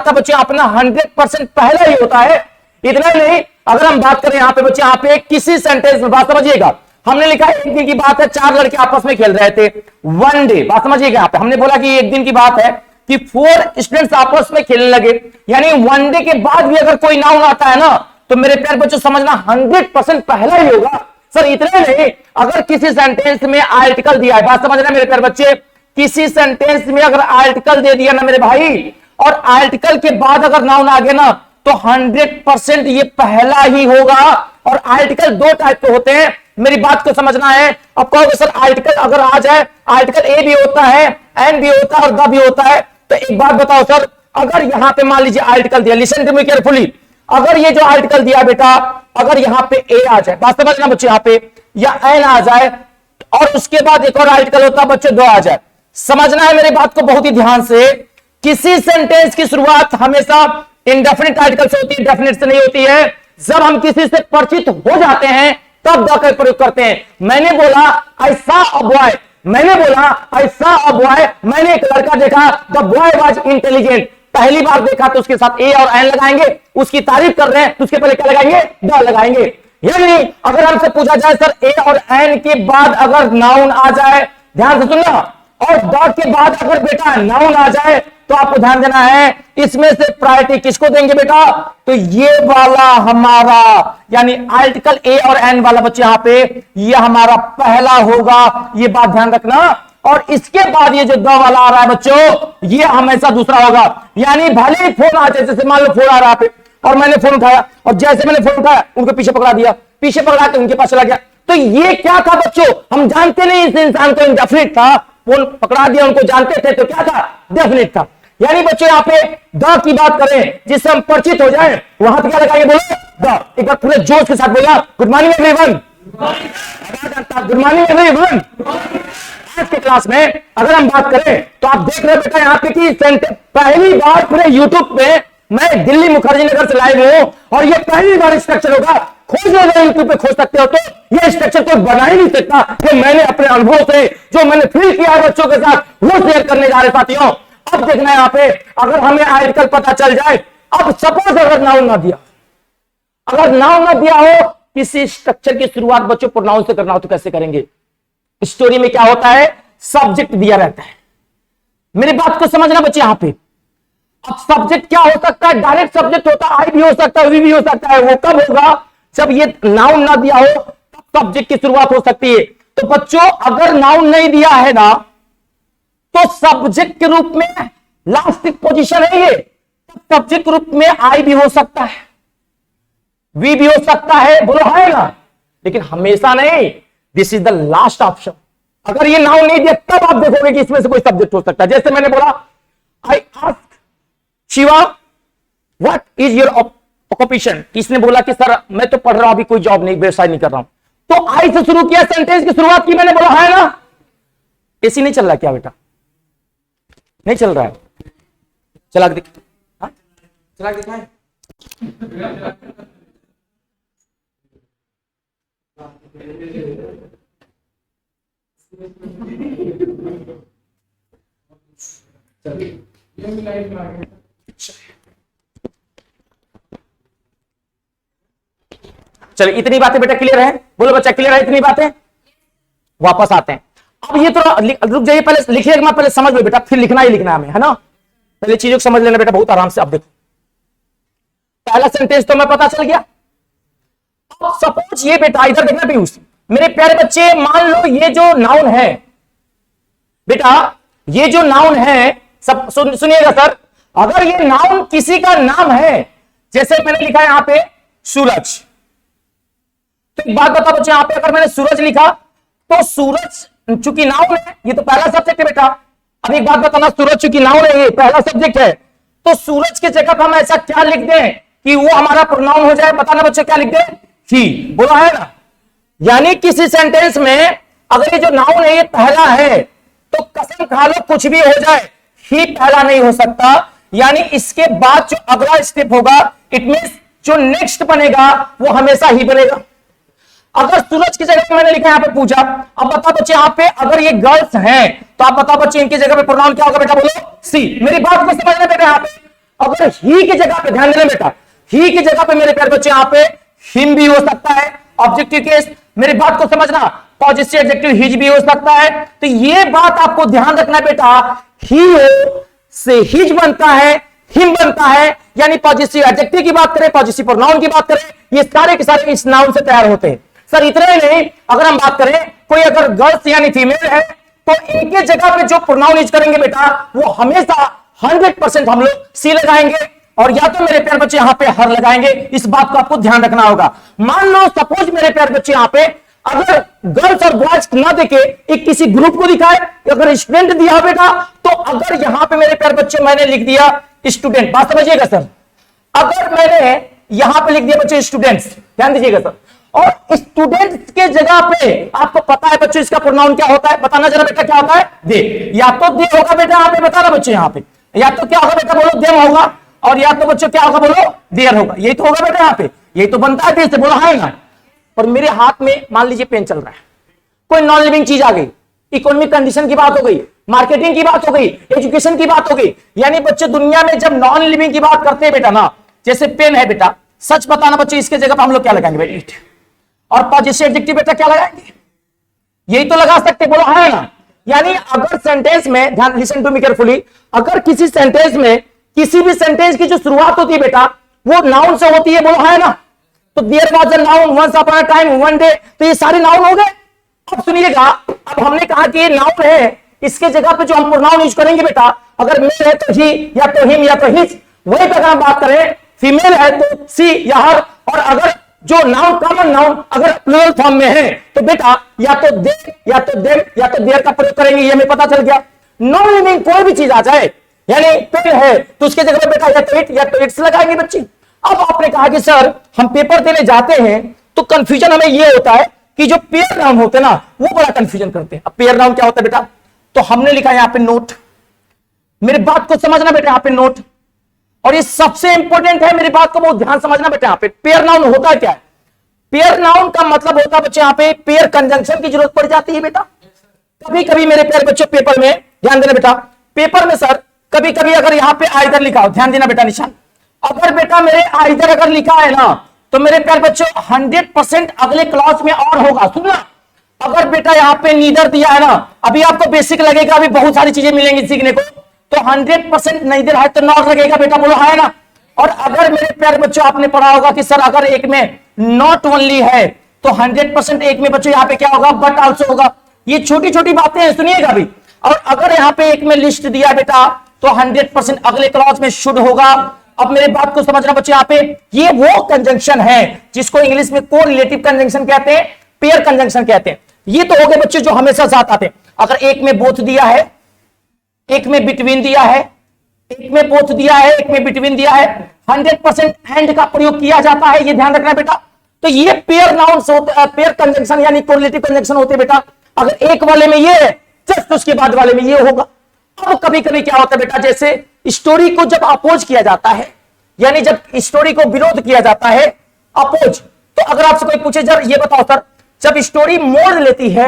था बच्चे अपना 100% पहला ही होता है। इतना नहीं, अगर हम बात करें यहाँ पे बच्चे, यहाँ पे किसी सेंटेंस में बात समझिएगा, हमने लिखा है एक दिन की बात है, 4 लड़के आपस में खेल रहे थे, वन डे, बात समझिएगा। यहाँ पे हमने बोला कि एक दिन की बात है कि 4 स्टूडेंट्स आपस में खेलने लगे, यानी वन डे के बाद भी अगर कोई नाउन आता है ना, तो मेरे प्यारे बच्चों समझना 100% पहला ही होगा। सर इतने नहीं, अगर किसी सेंटेंस में आर्टिकल दिया है, बात समझना मेरे प्यारे बच्चे, किसी सेंटेंस में अगर आर्टिकल दे दिया ना मेरे भाई, और आर्टिकल के बाद अगर नाउन आ गया ना, तो 100% ये पहला ही होगा। और आर्टिकल 2 टाइप के होते हैं, मेरी बात को समझना है। अब कहोगे सर आर्टिकल अगर आ जाए, आर्टिकल ए भी होता है, एन भी होता है और द भी होता है, तो एक बात बताओ सर, अगर यहां पे मान लीजिए आर्टिकल दिया, लिसन टू मी केयरफुली, अगर ये जो आर्टिकल दिया बेटा, अगर यहां पे ए आ जाए, बात समझना बच्चे, यहां पे या एन आ जाए, और उसके बाद एक और आर्टिकल होता है बच्चे दो आ जाए, समझना है मेरी बात को बहुत ही ध्यान से। किसी सेंटेंस की शुरुआत हमेशा इंडेफिनिट आर्टिकल से होती है, डेफिनिट से नहीं होती है। जब हम किसी से परिचित हो जाते हैं तब द का प्रयोग करते हैं। मैंने बोला आई सॉ अ बॉय, मैंने बोला आई सॉ अ बॉय, मैंने एक लड़का देखा, द बॉय वाज इंटेलिजेंट। पहली बार देखा तो उसके साथ ए और एन लगाएंगे, उसकी तारीफ कर रहे हैं तो उसके पहले क्या लगाएंगे, द लगाएंगे। यानी अगर हमसे पूछा जाए सर ए और एन के बाद अगर नाउन आ जाए, ध्यान से सुनना, और द के बाद अगर बेटा नाउन आ जाए, तो आपको ध्यान देना है इसमें से प्रायोरिटी किसको देंगे बेटा, तो ये वाला हमारा यानी आर्टिकल ए और एन वाला बच्चे यहां पे ये हमारा पहला होगा, ये बात ध्यान रखना। और इसके बाद ये जो द वाला आ रहा है बच्चों, ये हमेशा दूसरा होगा। यानी भले ही फोन आ जाए, जैसे मान लो फोन आ रहा है और मैंने फोन उठाया, और जैसे मैंने फोन उठाया उनको पीछे पकड़ा दिया, पीछे पकड़ा के उनके पास चला गया, तो ये क्या था बच्चों, हम जानते नहीं इस इंसान को इंडेफिनिट था, फोन पकड़ा दिया, उनको जानते थे तो क्या था, डेफिनिट था। यानी बच्चों यहाँ पे द की बात करें जिससे हम परिचित हो जाए, वहां पे क्या लगाएंगे, बोलो द। एक बार पूरे जोश के साथ बोला, good morning everyone, good morning everyone. आज के क्लास में अगर हम बात करें तो आप देख रहे बेटा यहाँ पे कि पहली बार पूरे यूट्यूब पे मैं दिल्ली मुखर्जी नगर से लाइव हूं, और ये पहली बार स्ट्रक्चर होगा। खोज लो यूट्यूब पे खोज सकते हो, तो ये स्ट्रक्चर कोई बना ही नहीं सकता। कि मैंने अपने अनुभव से जो मैंने फील किया है बच्चों के साथ, वो शेयर करने जा रहे साथियों। अब देखना है यहाँ पे, अगर हमें आर्टिकल पता चल जाए, अब सपोज अगर नाउन ना दिया, अगर नाउन ना दिया हो, किसी स्ट्रक्चर की शुरुआत बच्चों प्रोनाउन से करना हो तो कैसे करेंगे। स्टोरी में क्या होता है, सब्जेक्ट दिया रहता है। मेरी बात को समझना बच्चे यहां पे। अब सब्जेक्ट क्या हो सकता है, डायरेक्ट सब्जेक्ट होता है, आई भी हो सकता है, वी भी हो सकता है। वो कब होगा, जब ये नाउन ना दिया हो तब सब्जेक्ट की शुरुआत हो सकती है। तो बच्चों अगर नाउन नहीं दिया है ना, तो सब्जेक्ट के रूप में लास्ट पोजीशन है ये, तो सब्जेक्ट के रूप में आई भी हो सकता है, वी भी हो सकता है, बोलो है ना, लेकिन हमेशा नहीं। This is the last option. अगर ये नाउन नहीं दिया तब आप देखोगे कि इसमें से कोई सब्जेक्ट हो सकता है। जैसे मैंने बोला I ask Shiva what is your occupation, इसने बोला कि सर मैं तो पढ़ रहा हूं, अभी कोई जॉब नहीं, व्यवसाय नहीं कर रहा हूं। तो आई से शुरू किया, सेंटेंस की शुरुआत की, मैंने बोला है ना। एसी नहीं चल रहा क्या बेटा, नहीं चल रहा है, चला के चला के दिखाएं। चलिए इतनी बातें बेटा क्लियर है, बोलो बच्चा क्लियर है इतनी बातें। वापस आते हैं। अब ये तो रुक जाइए, पहले लिखिएगा मत, पहले समझ लो बेटा, फिर लिखना ही लिखना है हमें, है ना। पहले चीजों को समझ लेना बेटा बहुत आराम से। अब देखो पहला सेंटेंस तो मैं पता चल गया। अब सपोज ये बेटा इधर देखना पीयूष, मेरे प्यारे बच्चे, मान लो ये जो नाउन है बेटा, ये जो नाउन है, सब सुनिएगा सर, अगर ये नाउन किसी का नाम है, जैसे मैंने लिखा है यहां पे सूरज, तो एक बात बता बच्चे, यहां पे अगर मैंने सूरज लिखा तो सूरज चूंकि नाउन है, ये तो पहला सब्जेक्ट है बेटा। अब एक बात बताना, सूरज चूंकि नाउन है, ये पहला सब्जेक्ट है, तो सूरज के जगह पर हम ऐसा क्या लिख दें कि वो हमारा प्रोनाउन हो जाए, बताना बच्चे क्या लिख दें, ही, बोला है ना। यानी किसी सेंटेंस में अगर ये जो नाउन है ये पहला है, तो कसम खा लो कुछ भी हो जाए, ही पहला नहीं हो सकता। यानी इसके बाद जो अगला स्टेप होगा, इट मींस जो नेक्स्ट बनेगा वो हमेशा ही बनेगा। अगर सूरज की जगह मैंने लिखा यहां पे पूछा, अब बताओ बच्चे यहां पे अगर ये गर्ल्स हैं, तो आप बताओ बच्चे इनकी जगह पे प्रोनाउन क्या होगा बेटा, बोलो सी। मेरी बात को समझना बेटा, यहां पे अगर ही की जगह पे ध्यान देना बेटा, ही की जगह पे मेरे प्यारे बच्चे यहां पे हिम भी हो सकता है। ऑब्जेक्टिव केस, मेरी बात को समझना, पॉजिटिव एडजेक्टिव हिज भी हो सकता है। तो ये बात आपको ध्यान रखना बेटा, ही से हिज बनता है, हिम बनता है, यानी पॉजिटिव एडजेक्टिव की बात करें, पॉजिटिव प्रोनाउन की बात करें, ये सारे के सारे इस नाउन से तैयार होते हैं। सर इतना ही नहीं, अगर हम बात करें कोई अगर गर्ल्स यानी फीमेल है तो इनके जगह पे जो प्रोनाउन यूज करेंगे बेटा वो हमेशा 100% हम लोग सी लगाएंगे, और या तो मेरे प्यार बच्चे यहां पे हर लगाएंगे। इस बात को आपको ध्यान रखना होगा। मान लो सपोज मेरे प्यार बच्चे यहां पे अगर गर्ल्स और बॉयज ना देके एक किसी ग्रुप को दिखाए, अगर स्टूडेंट दिया बेटा, तो अगर यहां पे मेरे प्यार बच्चे मैंने लिख दिया स्टूडेंट, बात समझिएगा सर, अगर मैंने यहां पे लिख दिया बच्चे स्टूडेंट्स, ध्यान दीजिएगा सर, और स्टूडेंट्स के जगह पे आपको पता है बच्चों इसका प्रोनाउन क्या होता है, बताना जरा बेटा क्या होता है, दे। या तो दे होगा बेटा यहां पे, बताना बच्चे यहां पे, या तो क्या होगा बेटा बोलो, देम होगा, और या तो बच्चों क्या होगा बोलो, देयर होगा। यही तो होगा बेटा यहां पे, यही तो बनता है, दे से बोला है ना। और मेरे हाथ में मान लीजिए पेन चल रहा है, कोई नॉन लिविंग चीज आ गई, इकोनॉमिक कंडीशन की बात हो गई, मार्केटिंग की बात हो गई, एजुकेशन की बात हो गई, यानी बच्चे दुनिया में जब नॉन लिविंग की बात करते हैं बेटा ना, जैसे पेन है बेटा, सच बताना बच्चे इसके जगह पर हम लोग क्या लगाएंगे बेटा, और पॉजिटिव एडजेक्टिव बेटा क्या लगाएंगे, यही तो लगा सकते, बोलो है ना। यानी अगर सेंटेंस में, ध्यान लिसन टू मी केयरफुली, अगर किसी सेंटेंस में किसी भी सेंटेंस की जो शुरुआत होती है बेटा वो नाउन से होती है, बोलो है ना। तो there was a noun, once upon a time, one day, तो ये सारे नाउन हो गए। अब सुनिएगा, अब हमने कहा कि ये नाउन है, इसके जगह पे जो हम प्रोनाउन यूज करेंगे बेटा, अगर मेल है तो ही या तो हिम या तो हिज, वही पे अगर हम बात करें फीमेल है तो सी या हर, और अगर जो नाउन कॉमन नाउन अगर प्लूरल फॉर्म में है तो बेटा या तो दे या तो देम या तो देयर का प्रयोग करेंगे, ये हमें पता चल गया। नॉन लिविंग कोई भी चीज आ जाए, यानी पेन है तो उसके जगह बेटा या तो इट या तो इट्स लगाएंगे बच्चे। अब आपने कहा कि सर हम पेपर देने जाते हैं तो कंफ्यूजन हमें ये होता है कि जो पेयर नाउन होते हैं ना वो बड़ा कंफ्यूजन करते हैं। अब पेयर नाउन क्या होता है बेटा, तो हमने लिखा यहां पे नोट, मेरी बात को समझना बेटा, यहां पे नोट, और ये सबसे इंपॉर्टेंट है, मेरी बात को बहुत ध्यान समझना बेटा। यहां पे पेयर नाउन होता क्या है, पेयर नाउन का मतलब होता है बच्चे यहां पे पेयर कंजंक्शन की जरूरत पड़ जाती है बेटा। कभी कभी मेरे प्यारे बच्चों पेपर में, ध्यान देना बेटा, पेपर में सर कभी कभी अगर यहां पे आइदर लिखा हो, ध्यान देना बेटा निशान, अगर बेटा मेरे आइदर अगर लिखा है ना तो मेरे प्यारे बच्चों 100% अगले क्लॉज में और होगा। सुनना, अगर बेटा यहां पे नीदर दिया है ना, अभी आपको बेसिक लगेगा, अभी बहुत सारी चीजें मिलेंगी सीखने को, तो 100% नीदर है तो नॉट लगेगा बेटा, बोलो है ना। और अगर मेरे प्यारे बच्चों आपने पढ़ा होगा कि सर अगर एक में नॉट ओनली है तो 100% एक में बच्चों यहां पे क्या होगा, बट आल्सो होगा। ये छोटी छोटी बातें हैं, सुनिएगा अभी। और अगर यहां पे एक में लिस्ट दिया बेटा तो 100% अगले क्लॉज में शुड होगा। अब मेरे बात को समझना बच्चे, यहां पे ये वो कंजंक्शन है जिसको इंग्लिश में कोरिलेटिव कंजंक्शन कहते हैं, पेयर कंजंक्शन कहते हैं। ये तो हो गए बच्चे जो हमेशा साथ आते हैं। अगर एक में बोथ दिया है, एक में बिटवीन दिया है, एक में बोथ दिया है, एक में बिटवीन दिया है, 100% एंड का प्रयोग किया जाता है, ये ध्यान रखना बेटा। तो ये पेयर नाउन्स होते हैं, पेयर कंजंक्शन यानी कोरिलेटिव कंजंक्शन होते हैं बेटा। अगर एक वाले में ये है जस्ट उसके बाद वाले में ये होगा। अब कभी कभी क्या होता है बेटा, जैसे स्टोरी को जब अपोज किया जाता है, यानी जब स्टोरी को विरोध किया जाता है, अपोज, तो अगर आपसे कोई पूछे जब ये बताओ सर, जब स्टोरी मोड़ लेती है,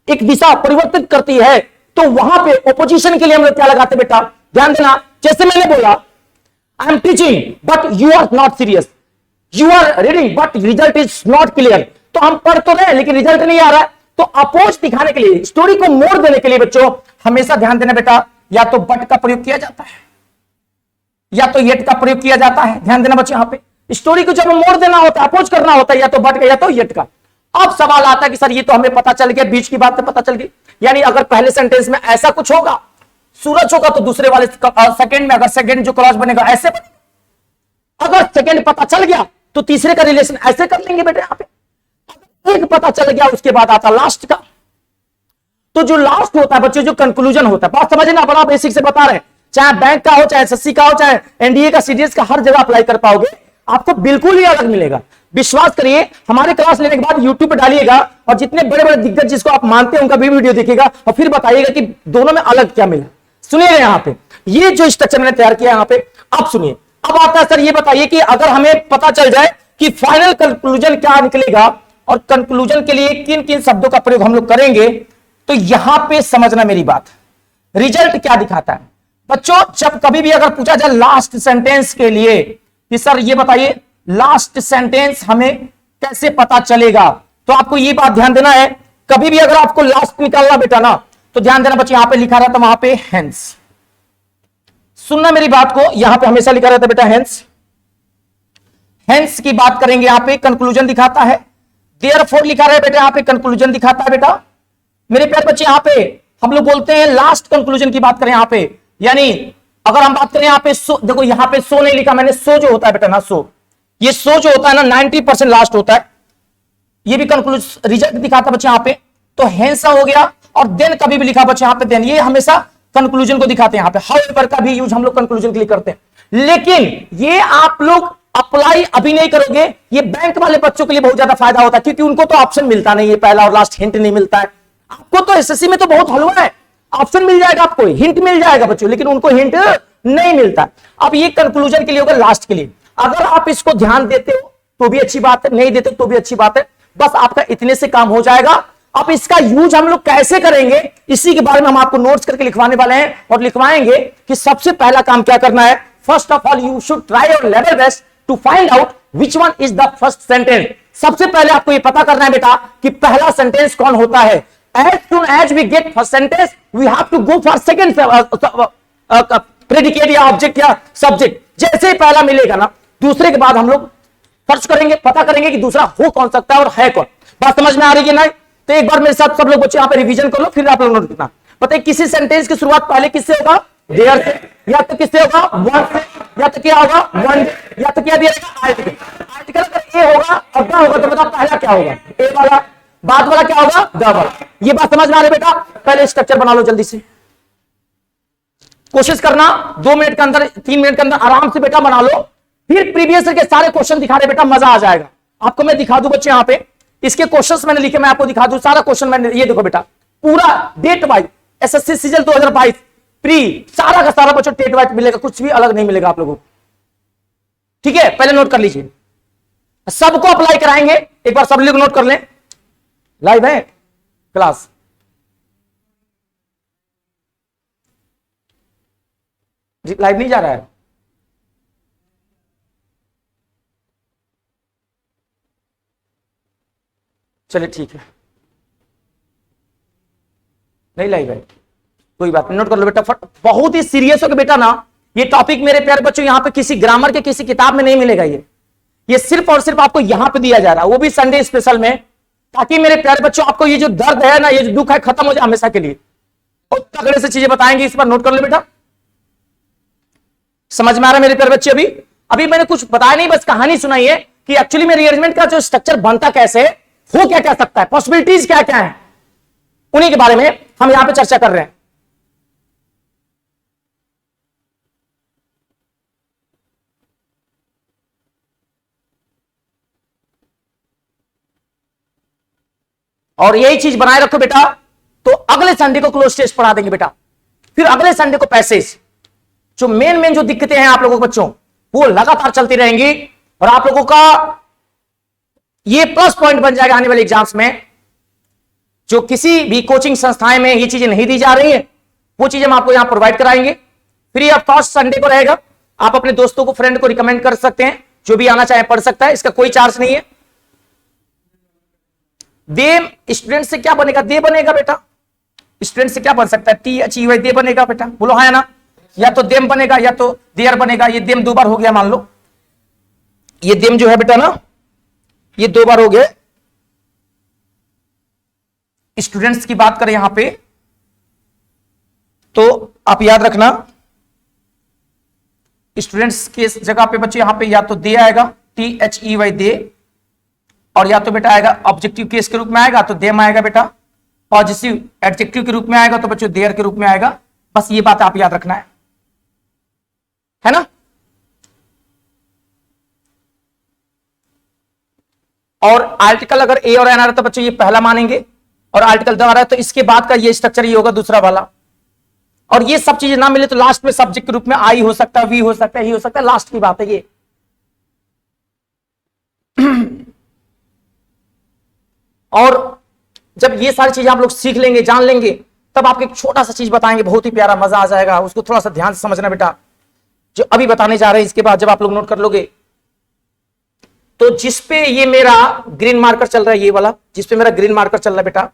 एक दिशा परिवर्तित करती है, तो वहां पे ओपोजिशन के लिए हम लोग क्या लगाते बेटा, ध्यान देना। जैसे मैंने बोला I am teaching but you are not serious, you are reading but result is not clear, तो हम पढ़ तो रहे लेकिन रिजल्ट नहीं आ रहा है। तो अपोज दिखाने के लिए, स्टोरी को मोड़ देने के लिए बच्चों हमेशा ध्यान देना बेटा, या तो बट का प्रयोग किया जाता है या तो येट का प्रयोग किया जाता है। ध्यान देना बच्चों, यहां पे स्टोरी को जब मोड़ देना होता है, अपोज करना होता है, या तो बट का या तो येट का। अब सवाल आता है कि सर ये तो हमें पता चल गया, बीच की बात पता चल गई, यानी अगर पहले सेंटेंस में ऐसा कुछ होगा, सूरज होगा, तो दूसरे वाले सेकंड में अगर सेकंड जो क्लॉज बनेगा ऐसे बनेगा। अगर सेकंड पता चल गया तो तीसरे का रिलेशन ऐसे कर लेंगे बेटे। यहां पे एक पता चल गया उसके बाद आता लास्ट का, तो जो लास्ट होता है बच्चों, जो कंक्लूजन होता है, बात समझना, बड़ा बेसिक से बता रहे हैं, चाहे बैंक का हो, चाहे एसएससी का हो, चाहे एनडीए का, सीडीएस का, हर जगह अप्लाई कर पाओगे, आपको बिल्कुल ही अलग मिलेगा। विश्वास करिए, हमारे क्लास लेने के बाद यूट्यूब पे डालिएगा और जितने बड़े बड़े दिग्गज जिसको आप मानते हैं उनका भी वीडियो देखिएगा और फिर बताइएगा कि दोनों में अलग क्या मिला। सुनिएगा यहां पे ये जो स्ट्रक्चर मैंने तैयार किया यहां पे, अब सुनिए। अब आता है सर ये बताइए कि अगर हमें पता चल जाए कि फाइनल कंक्लूजन क्या निकलेगा और कंक्लूजन के लिए किन किन शब्दों का प्रयोग हम लोग करेंगे, तो यहां पे समझना मेरी बात, रिजल्ट क्या दिखाता है बच्चों जब कभी भी अगर पूछा जाए लास्ट सेंटेंस के लिए कि सर ये बताइए लास्ट सेंटेंस हमें कैसे पता चलेगा, तो आपको ये बात ध्यान देना है, कभी भी अगर आपको लास्ट निकालना बेटा ना, तो ध्यान देना बच्चे, यहां पे लिखा रहता वहां पे हेंस, सुनना मेरी बात को, यहां पे हमेशा लिखा रहता बेटा हेंस। हेंस की बात करेंगे यहां पे कंक्लूजन दिखाता है, देयरफॉर लिखा रहा है बेटा यहां पे कंक्लूजन दिखाता है बेटा। मेरे प्यारे बच्चे यहां पे हम लोग बोलते हैं लास्ट कंक्लूजन की बात करें यहां पे, यानी अगर हम बात करें यहां पे सो, देखो यहां पे सो नहीं लिखा मैंने, सो जो होता है बेटा ना, सो ये सो जो होता है ना 90% लास्ट होता है, ये भी कंक्लूज रिजल्ट दिखाता बच्चे यहां पे, तो हेंस हो गया, और देन कभी भी लिखा बच्चे यहां पे देन, ये हमेशा कंक्लूजन को दिखाते हैं यहां पे, हाउएवर का भी यूज हम लोग कंक्लूजन के लिए करते हैं। लेकिन ये आप लोग अप्लाई अभी नहीं करोगे, ये बैंक वाले बच्चों के लिए बहुत ज्यादा फायदा होता है, क्योंकि उनको तो ऑप्शन मिलता नहीं है, पहला और लास्ट हिंट नहीं मिलता है। आपको तो एसएससी में तो बहुत हलवा है, ऑप्शन मिल जाएगा, आपको हिंट मिल जाएगा बच्चों, लेकिन उनको हिंट नहीं मिलता। अब ये कंक्लूजन के लिए होगा, लास्ट के लिए अगर आप इसको ध्यान देते हो तो भी अच्छी बात है, नहीं देते तो भी अच्छी बात है, बस आपका इतने से काम हो जाएगा। अब इसका यूज हम लोग कैसे करेंगे, इसी के बारे में हम आपको नोट्स करके लिखवाने वाले हैं, और लिखवाएंगे कि सबसे पहला काम क्या करना है। First of all you should try your level best to find out which one is the first sentence. सबसे पहले आपको यह पता करना है बेटा कि पहला सेंटेंस कौन होता है। As soon as we get first sentence we have to go for second predicate या ऑब्जेक्ट या सब्जेक्ट। जैसे ही पहला मिलेगा ना, दूसरे के बाद हम लोग सर्च करेंगे, पता करेंगे कि दूसरा हो कौन सकता है और है कौन। बात समझ में आ रही है ना? तो एक बार मेरे साथ सब लोग बच्चे यहाँ पे रिवीजन कर लो, फिर आप लोग नोट करना। पता है किसी सेंटेंस की शुरुआत पहले किससे होगा, देयर से, या तो किससे होगा, वन से, या तो क्या होगा, वन, या तो क्या दिया जाएगा, आर्टिकल। आर्टिकल अगर ए होगा और द होगा तो बताओ पहला क्या होगा, ए वाला, बाद वाला क्या होगा, द वाला। ये बात समझ में आ रही बेटा? पहले स्ट्रक्चर बना लो जल्दी से, कोशिश करना 2 मिनट के अंदर, 3 मिनट के अंदर आराम से बेटा बना लो। फिर प्रीवियस ईयर के सारे क्वेश्चन दिखा रहे बेटा, मजा आ जाएगा आपको। मैं दिखा दूं बच्चे, यहां पे इसके क्वेश्चंस मैंने लिखे, मैं आपको दिखा दूं सारा क्वेश्चन मैंने। ये देखो बेटा, पूरा date wise SSC season 2022 pre सारा का सारा बच्चों डेट वाइज मिलेगा, कुछ भी अलग नहीं मिलेगा आप लोगों को। ठीक है, पहले नोट कर लीजिए, सबको अप्लाई कराएंगे, एक बार सब लोग नोट कर लें। लाइव है क्लास, लाइव नहीं जा रहा है? चलिए ठीक है, नहीं लाइव है, कोई बात नहीं, नोट कर लो बेटा। बहुत ही सीरियस हो के बेटा ना, ये टॉपिक मेरे प्यारे बच्चों यहां पे किसी ग्रामर के किसी किताब में नहीं मिलेगा। ये सिर्फ और सिर्फ आपको यहां पे दिया जा रहा है, वो भी संडे स्पेशल में, ताकि मेरे प्यारे बच्चों आपको ये जो दर्द है ना, ये जो दुख है, खत्म हो जाए हमेशा के लिए। और तगड़े से चीजें बताएंगे, इस पर नोट कर लो बेटा। समझ में आ रहा है मेरे प्यारे बच्चे? अभी मैंने कुछ बताया नहीं, बस कहानी सुनाई है कि एक्चुअली में रीअरेंजमेंट का जो स्ट्रक्चर बनता कैसे, हो क्या क्या सकता है, पॉसिबिलिटीज क्या क्या है, उन्हीं के बारे में हम यहां पे चर्चा कर रहे हैं। और यही चीज बनाए रखो बेटा, तो अगले संडे को क्लोज टेस्ट पढ़ा देंगे बेटा। फिर अगले संडे को पैसेज, जो मेन जो दिक्कतें हैं आप लोगों को बच्चों, वो लगातार चलती रहेंगी, और आप लोगों का ये प्लस पॉइंट बन जाएगा आने वाले एग्जाम्स में। जो किसी भी कोचिंग संस्थाएं में ये चीजें नहीं दी जा रही है, वो चीजें हम आपको यहां प्रोवाइड कराएंगे। फ्री ऑफ कॉस्ट संडे को रहेगा, आप अपने दोस्तों को, फ्रेंड को रिकमेंड कर सकते हैं, जो भी आना चाहे पढ़ सकता है, इसका कोई चार्ज नहीं है। दे स्टूडेंट से क्या बनेगा, दे बनेगा बेटा। स्टूडेंट से क्या बन सकता है, THEY दे बनेगा बेटा, बोलो हाँ या ना? या तो देम बनेगा या तो देयर बनेगा। ये देम 2 बार हो गया, मान लो ये देम जो है बेटा ना, ये 2 बार हो गया। स्टूडेंट्स की बात करें यहां पे, तो आप याद रखना स्टूडेंट्स के जगह पे बच्चे यहां पे या तो दे आएगा, THEY दे, और या तो बेटा आएगा ऑब्जेक्टिव केस के रूप में आएगा तो देम आएगा बेटा, पॉजिटिव एडजेक्टिव के रूप में आएगा तो बच्चों देयर के रूप में आएगा। बस ये बात आप याद रखना है ना? और आर्टिकल अगर ए और एन आ रहा है तो बच्चों ये पहला मानेंगे, और आर्टिकल द आ रहा है तो इसके बाद का ये स्ट्रक्चर ये होगा दूसरा वाला। और ये सब चीजें ना मिले तो लास्ट में सब्जेक्ट के रूप में आई हो सकता है, वी हो सकता है, ही हो सकता है, लास्ट की बात है ये। और जब ये सारी चीजें आप लोग सीख लेंगे, जान लेंगे, तब आपको एक छोटा सा चीज बताएंगे, बहुत ही प्यारा, मजा आ जाएगा, उसको थोड़ा सा ध्यान से समझना बेटा। जो अभी बताने जा रहे हैं इसके बाद जब आप लोग नोट कर लोगे, तो जिसपे ये मेरा ग्रीन मार्कर चल रहा है, ये वाला जिसपे मेरा ग्रीन मार्कर चल रहा है बेटा,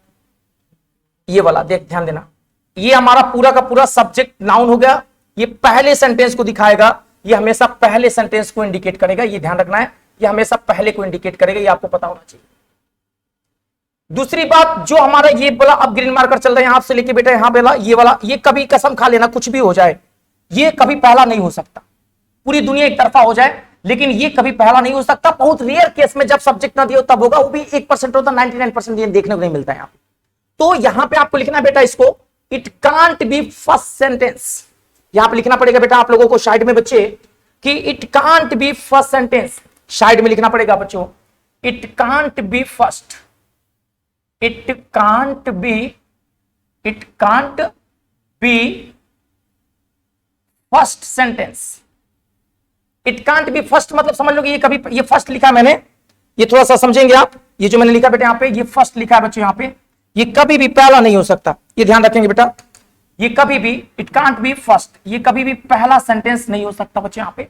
ये वाला देख, ध्यान देना, ये हमारा पूरा का पूरा सब्जेक्ट नाउन हो गया। ये पहले सेंटेंस को दिखाएगा, ये हमेशा पहले सेंटेंस को इंडिकेट करेगा, ये ध्यान रखना है, ये हमेशा पहले को इंडिकेट करेगा, ये आपको पता होना चाहिए। दूसरी बात, जो हमारा ये बोला अब ग्रीन मार्कर चल रहा है यहां से लेके बेटा यहां बोला, ये वाला, ये कभी कसम खा लेना कुछ भी हो जाए, ये कभी पहला नहीं हो सकता। पूरी दुनिया एक तरफा हो जाए, लेकिन ये कभी पहला नहीं हो सकता। बहुत रेयर केस में जब सब्जेक्ट ना दियो तब होगा, वो भी 1% होता, 99% ये देखने को नहीं मिलता है यहाँ पे। तो यहां पे आपको लिखना है बेटा इसको, it can't be first sentence. यहां पे लिखना पड़ेगा बेटा आप लोगों को साइड में बच्चे कि it can't be first sentence, side में लिखना पड़ेगा बच्चों, it can't be first, it can't be first sentence. It can't be first मतलब समझ लो कि ये कभी, ये फर्स्ट लिखा मैंने, ये थोड़ा सा समझेंगे आप, ये जो मैंने लिखा बेटा यहाँ पे, ये फर्स्ट लिखा है बच्चों यहाँ पे, ये कभी भी पहला नहीं हो सकता, ये ध्यान रखेंगे बेटा। ये कभी भी, इट कांट बी फर्स्ट, ये कभी भी पहला सेंटेंस नहीं हो सकता बच्चे यहाँ पे।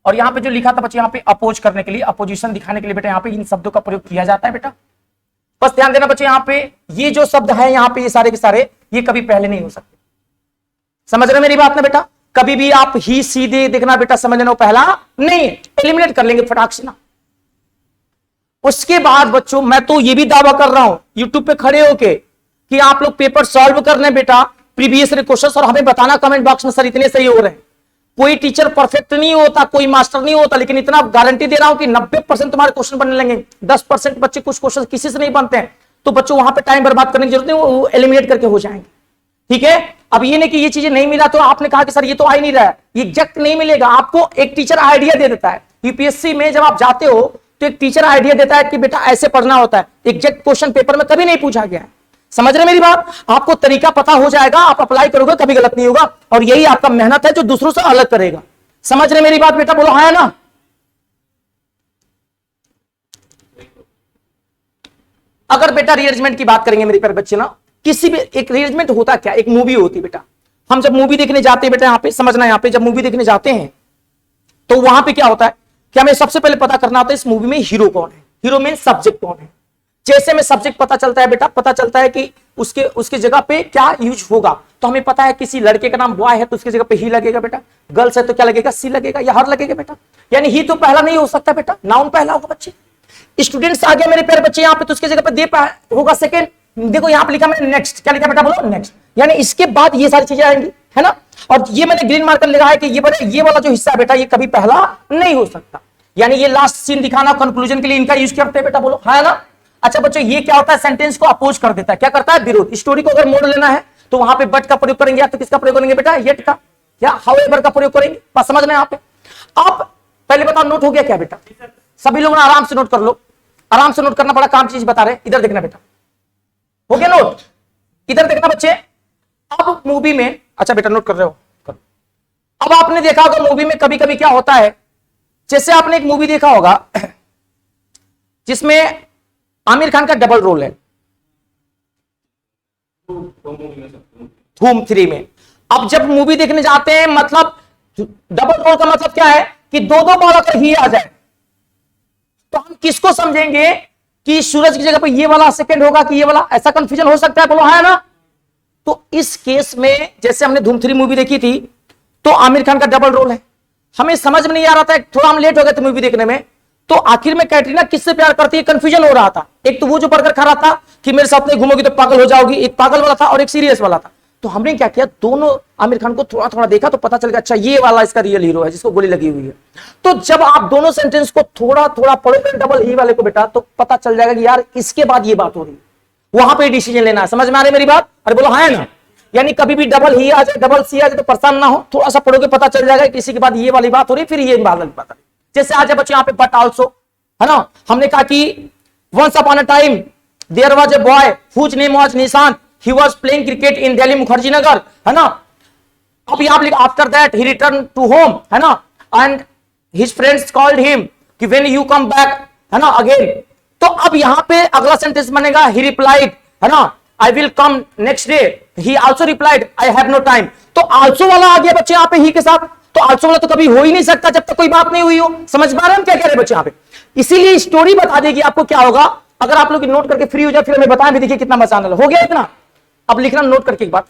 और यहाँ पे जो लिखा था बच्चे यहाँ पे अपोज करने के लिए, अपोजिशन दिखाने के लिए बेटा यहाँ पे इन शब्दों का प्रयोग किया जाता है बेटा। बस ध्यान देना बच्चे, यहाँ पे ये जो शब्द है यहाँ पे, ये सारे के सारे ये कभी पहले नहीं हो सकते। समझ रहे मेरी बात ना बेटा? कभी भी आप ही सीधे देखना बेटा, समझ लेना पहला नहीं, एलिमिनेट कर लेंगे फटाक से ना। उसके बाद बच्चों मैं तो ये भी दावा कर रहा हूं यूट्यूब पे खड़े होके कि आप लोग पेपर सॉल्व करने बेटा प्रीवियस क्वेश्चन, और हमें बताना कमेंट बॉक्स में सर इतने सही हो रहे हैं। कोई टीचर परफेक्ट नहीं होता, कोई मास्टर नहीं होता, लेकिन इतना गारंटी दे रहा हूं कि 90% तुम्हारे क्वेश्चन बनने लगेंगे। 10% बच्चे कुछ क्वेश्चन किसी से नहीं बनते हैं, तो बच्चों वहां पे टाइम बर्बाद करने की जरूरत नहीं, वो एलिमिनेट करके हो जाएंगे। ठीक है, अब ये नहीं कि ये चीजें नहीं मिला तो आपने कहा कि सर ये तो आ ही नहीं रहा है, ये एग्जैक्ट नहीं मिलेगा आपको। एक टीचर आइडिया दे देता है, यूपीएससी में जब आप जाते हो तो एक टीचर आइडिया देता है कि बेटा ऐसे पढ़ना होता है, एग्जैक्ट क्वेश्चन पेपर में कभी नहीं पूछा गया है। समझ रहे मेरी बात? आपको तरीका पता हो जाएगा, आप अप्लाई करोगे कभी गलत नहीं होगा, और यही आपका मेहनत है जो दूसरों से अलग करेगा। समझ रहे मेरी बात बेटा? बोलो हाँ ना। अगर बेटा रीअरेंजमेंट की बात करेंगे मेरे प्यारे बच्चे ना, किसी भी एक रीअरेंजमेंट होता क्या, एक मूवी होती बेटा। हम जब मूवी देखने जाते हैं बेटा, यहां पे समझना, यहां पे जब मूवी देखने जाते हैं तो वहां पे क्या होता है कि हमें सबसे पहले पता करना होता है इस मूवी में हीरो कौन है, हीरो मीन सब्जेक्ट कौन है। जैसे में सब्जेक्ट पता चलता है बेटा, पता चलता है कि उसके जगह पे क्या यूज होगा, तो हमें पता है किसी लड़के का नाम बॉय है तो उसकी जगह पे ही लगेगा बेटा, गर्ल्स है तो क्या लगेगा, सी लगेगा या हर लगेगा बेटा। यानी ही तो पहला नहीं हो सकता बेटा, नाउन पहला होगा बच्चे। स्टूडेंट्स आ गया मेरे प्यारे बच्चे यहाँ पे, तो उसकी जगह पे दे होगा सेकेंड। देखो यहाँ पे लिखा मैंने नेक्स्ट, क्या लिखा बेटा बोलो नेक्स्ट, यानी इसके बाद ये सारी चीजें आएंगी, है ना। और ये मैंने ग्रीन मार्कर लगा है कि ये वाला जो हिस्सा है बेटा, ये कभी पहला नहीं हो सकता। यानी ये लास्ट सीन दिखाना, कंक्लूजन के लिए इनका यूज करते हैं बेटा, बोलो है ना। अच्छा बच्चों, ये क्या होता है, सेंटेंस को अपोज कर देता है, क्या करता है, विरोध। स्टोरी को अगर मोड़ लेना है तो वहां पे बट का प्रयोग करेंगे, या तो किसका प्रयोग करेंगे बेटा, येट का या हाउएवर का प्रयोग करेंगे। बस समझना यहाँ पे। आप पहले बताओ नोट हो गया क्या बेटा? सभी लोग ना आराम से नोट कर लो, आराम से नोट करना, बड़ा काम चीज बता रहे। इधर देखना बेटा, हो गया नोट? इधर देखना बच्चे। अब मूवी में, अच्छा बेटा नोट कर रहे हो, कर। अब आपने देखा होगा मूवी में कभी कभी क्या होता है, जैसे आपने एक मूवी देखा होगा जिसमें आमिर खान का डबल रोल है, धूम 3 में। अब जब मूवी देखने जाते हैं, मतलब डबल रोल का मतलब क्या है कि दो बार अगर ही आ जाए तो हम किसको समझेंगे कि सूरज की जगह पे ये वाला सेकंड होगा कि ये वाला, ऐसा कंफ्यूजन हो सकता है, बोलो है ना। तो इस केस में जैसे हमने धूम 3 मूवी देखी थी तो आमिर खान का डबल रोल है, हमें समझ में नहीं आ रहा था, थोड़ा हम लेट हो गए थे मूवी देखने में, तो आखिर में कैटरीना किससे प्यार करती है कंफ्यूजन हो रहा था। एक तो वो जो बर्गर खा रहा था कि मेरे साथ नहीं घूमोगी तो पागल हो जाओगी, एक पागल वाला था और एक सीरियस वाला था। तो हमने क्या किया, दोनों आमिर खान को थोड़ा थोड़ा देखा तो पता चल गया अच्छा ये वाला इसका रियल हीरो है जिसको गोली लगी हुई है। तो जब आप दोनों सेंटेंस को थोड़ा थोड़ा पढ़ोगे डबल ही वाले को बेटा, तो पता चल जाएगा कि यार इसके बाद ये बात हो रही है, वहां पे डिसीजन लेना है। समझ में आ रही मेरी बात? अरे बोलो है ना। यानी कभी भी डबल ही आ जाए, डबल सी आ जाए तो परेशान ना हो, थोड़ा सा पढ़ोगे पता चल जाएगा किसी के बाद ये वाली बात हो रही, फिर ये वाली बात। जैसे आ जाए बच्चों यहाँ पे बट आल्सो, है ना। हमने कहा कि once upon a time there was a boy whose name was Nishant, he was playing cricket in Delhi Mukherjee Nagar, है ना। अब यहां लिखा after that he return to home, है ना, and his friends called him कि व्हेन यू कम बैक, है ना, अगेन। तो अब यहां पे अगला सेंटेंस बनेगा ही रिप्लाइड, है ना, I will come next day, he also replied I have no time. तो ऑल्सो वाला आ गया बच्चे यहाँ पे ही के साथ, तो ऑल्सो वाला तो कभी हो ही नहीं सकता जब तक कोई बात नहीं हुई हो। समझ पा रहे हैं हम क्या कह रहे हैं बच्चे यहाँ पे? इसीलिए स्टोरी बता देगी आपको क्या होगा। अगर आप लोग नोट करके फ्री हो जाए फिर हमें बताएं भी, देखिए कितना मजा आने हो गया इतना। अब लिखना नोट करके एक बात,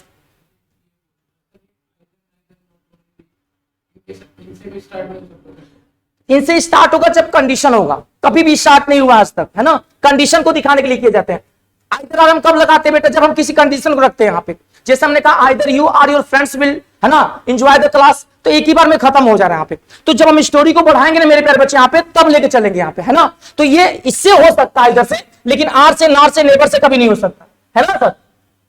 इनसे स्टार्ट होगा जब कंडीशन होगा, कभी भी स्टार्ट नहीं हुआ आज तक, है ना। कंडीशन को दिखाने के लिए किए जाते हैं। आइदर हम कब लगाते हैं बेटा? जब हम किसी कंडीशन को रखते हैं यहाँ पे। जैसे हमने कहा either you or your friends will, है ना, एंजॉय द क्लास, तो एक ही बार में खत्म हो जा रहा है यहाँ पे। तो जब हम स्टोरी को बढ़ाएंगे ना मेरे प्यारे बच्चे यहाँ पे, तब लेके चलेंगे यहाँ पे, है ना। तो ये इससे हो सकता है इधर से, लेकिन आर से, नार से, नेबर से कभी नहीं हो सकता, है ना सर।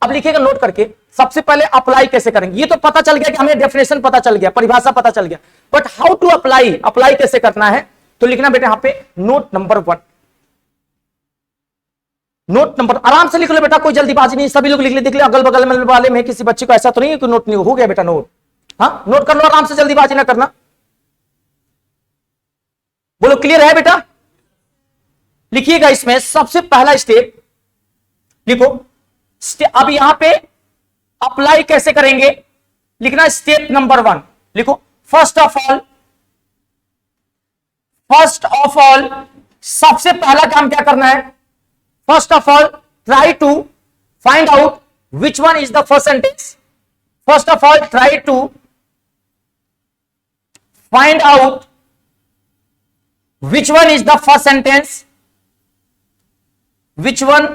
अब लिखिएगा नोट करके, सबसे पहले अप्लाई कैसे करेंगे। ये तो पता चल गया कि हमें डेफिनेशन पता चल गया, परिभाषा पता चल गया, but how to apply, apply कैसे करना है। तो लिखना बेटा यहाँ पे नोट नंबर 1, नोट नंबर, आराम से लिख लो बेटा, कोई जल्दीबाजी नहीं, सभी लोग लिख ले, देख ले अगल बगल में वाले में किसी बच्चे को ऐसा तो नहीं है कि नोट नहीं हो गया बेटा, नोट, हाँ नोट कर लो आराम से, जल्दीबाजी ना करना। बोलो क्लियर है बेटा? लिखिएगा इसमें सबसे पहला स्टेप लिखो। अब यहां पे अप्लाई कैसे करेंगे, लिखना स्टेप नंबर 1 लिखो। फर्स्ट ऑफ ऑल सबसे पहला काम क्या करना है? First of all try to find out which one is the first sentence. First of all try to find out which one is the first sentence, which one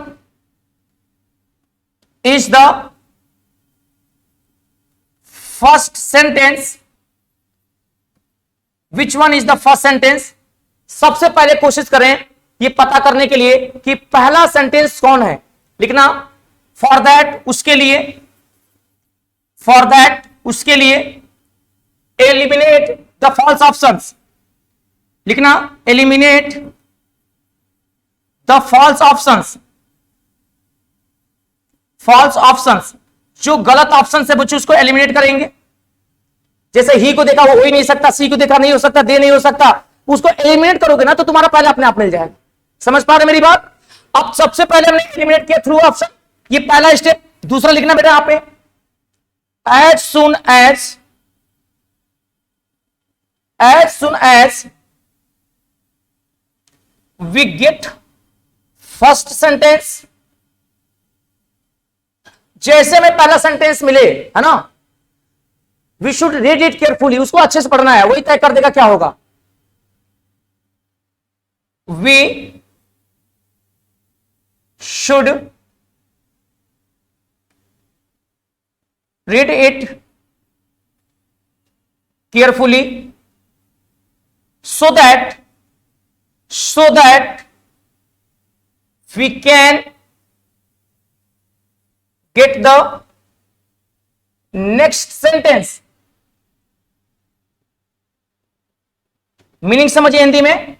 is the first sentence, which one is the first sentence। सबसे पहले कोशिश करें ये पता करने के लिए कि पहला सेंटेंस कौन है। लिखना फॉर दैट, उसके लिए, फॉर दैट उसके लिए एलिमिनेट द फॉल्स ऑप्शंस। लिखना eliminate the false options, false options, जो गलत ऑप्शन है बच्चों उसको एलिमिनेट करेंगे। जैसे ही को देखा वो हो ही नहीं सकता, सी को देखा नहीं हो सकता, दे नहीं हो सकता, उसको एलिमिनेट करोगे ना तो तुम्हारा पहले अपने आप मिल जाएगा। समझ पा रहे मेरी बात? अब सबसे पहले हमने एलिमिनेट किया थ्रू ऑप्शन, ये पहला स्टेप। दूसरा लिखना बेटा यहां पे as soon as we get first sentence, जैसे में पहला सेंटेंस मिले, है ना, we should read it carefully, उसको अच्छे से पढ़ना है, वही तय कर देगा क्या होगा। We should read it carefully so that we can get the next sentence। Meaning समझिए हिंदी में।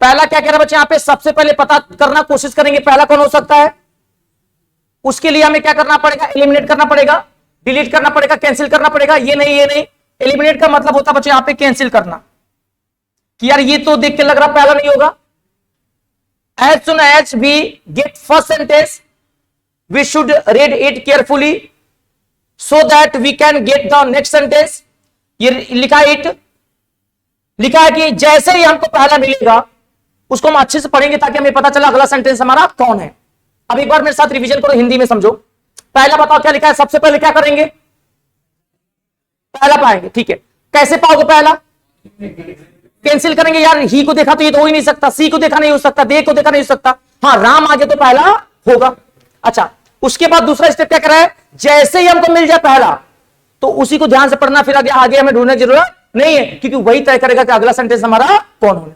पहला क्या कह रहा है बच्चे यहां पे? सबसे पहले पता करना कोशिश करेंगे पहला कौन हो सकता है। उसके लिए हमें क्या करना पड़ेगा? एलिमिनेट करना पड़ेगा, डिलीट करना पड़ेगा, कैंसिल करना पड़ेगा। ये नहीं, एलिमिनेट का मतलब होता है बच्चे यहां पे कैंसिल करना, कि यार ये तो देख के लग रहा पहला नहीं होगा। as soon as we get first sentence we should read it carefully so that we can get the next sentence। ये लिखा है कि जैसे ही हमको पहला मिलेगा उसको हम अच्छे से पढ़ेंगे ताकि हमें पता चला अगला सेंटेंस हमारा कौन है। अब एक बार मेरे साथ रिवीजन करो, हिंदी में समझो। पहला बताओ क्या लिखा है? सबसे पहले क्या करेंगे? पहला पाएंगे, ठीक है। कैसे पाओगे पहला? कैंसिल करेंगे। यार ही को देखा तो ये तो हो ही नहीं सकता, सी को देखा नहीं हो सकता, दे को देखा नहीं हो सकता, हाँ राम आगे तो पहला होगा। अच्छा, उसके बाद दूसरा स्टेप क्या कर रहा है? जैसे ही हमको मिल जाए पहला तो उसी को ध्यान से पढ़ना, फिर आगे हमें ढूंढने की जरूरत नहीं है, क्योंकि वही तय करेगा कि अगला सेंटेंस हमारा कौन होने।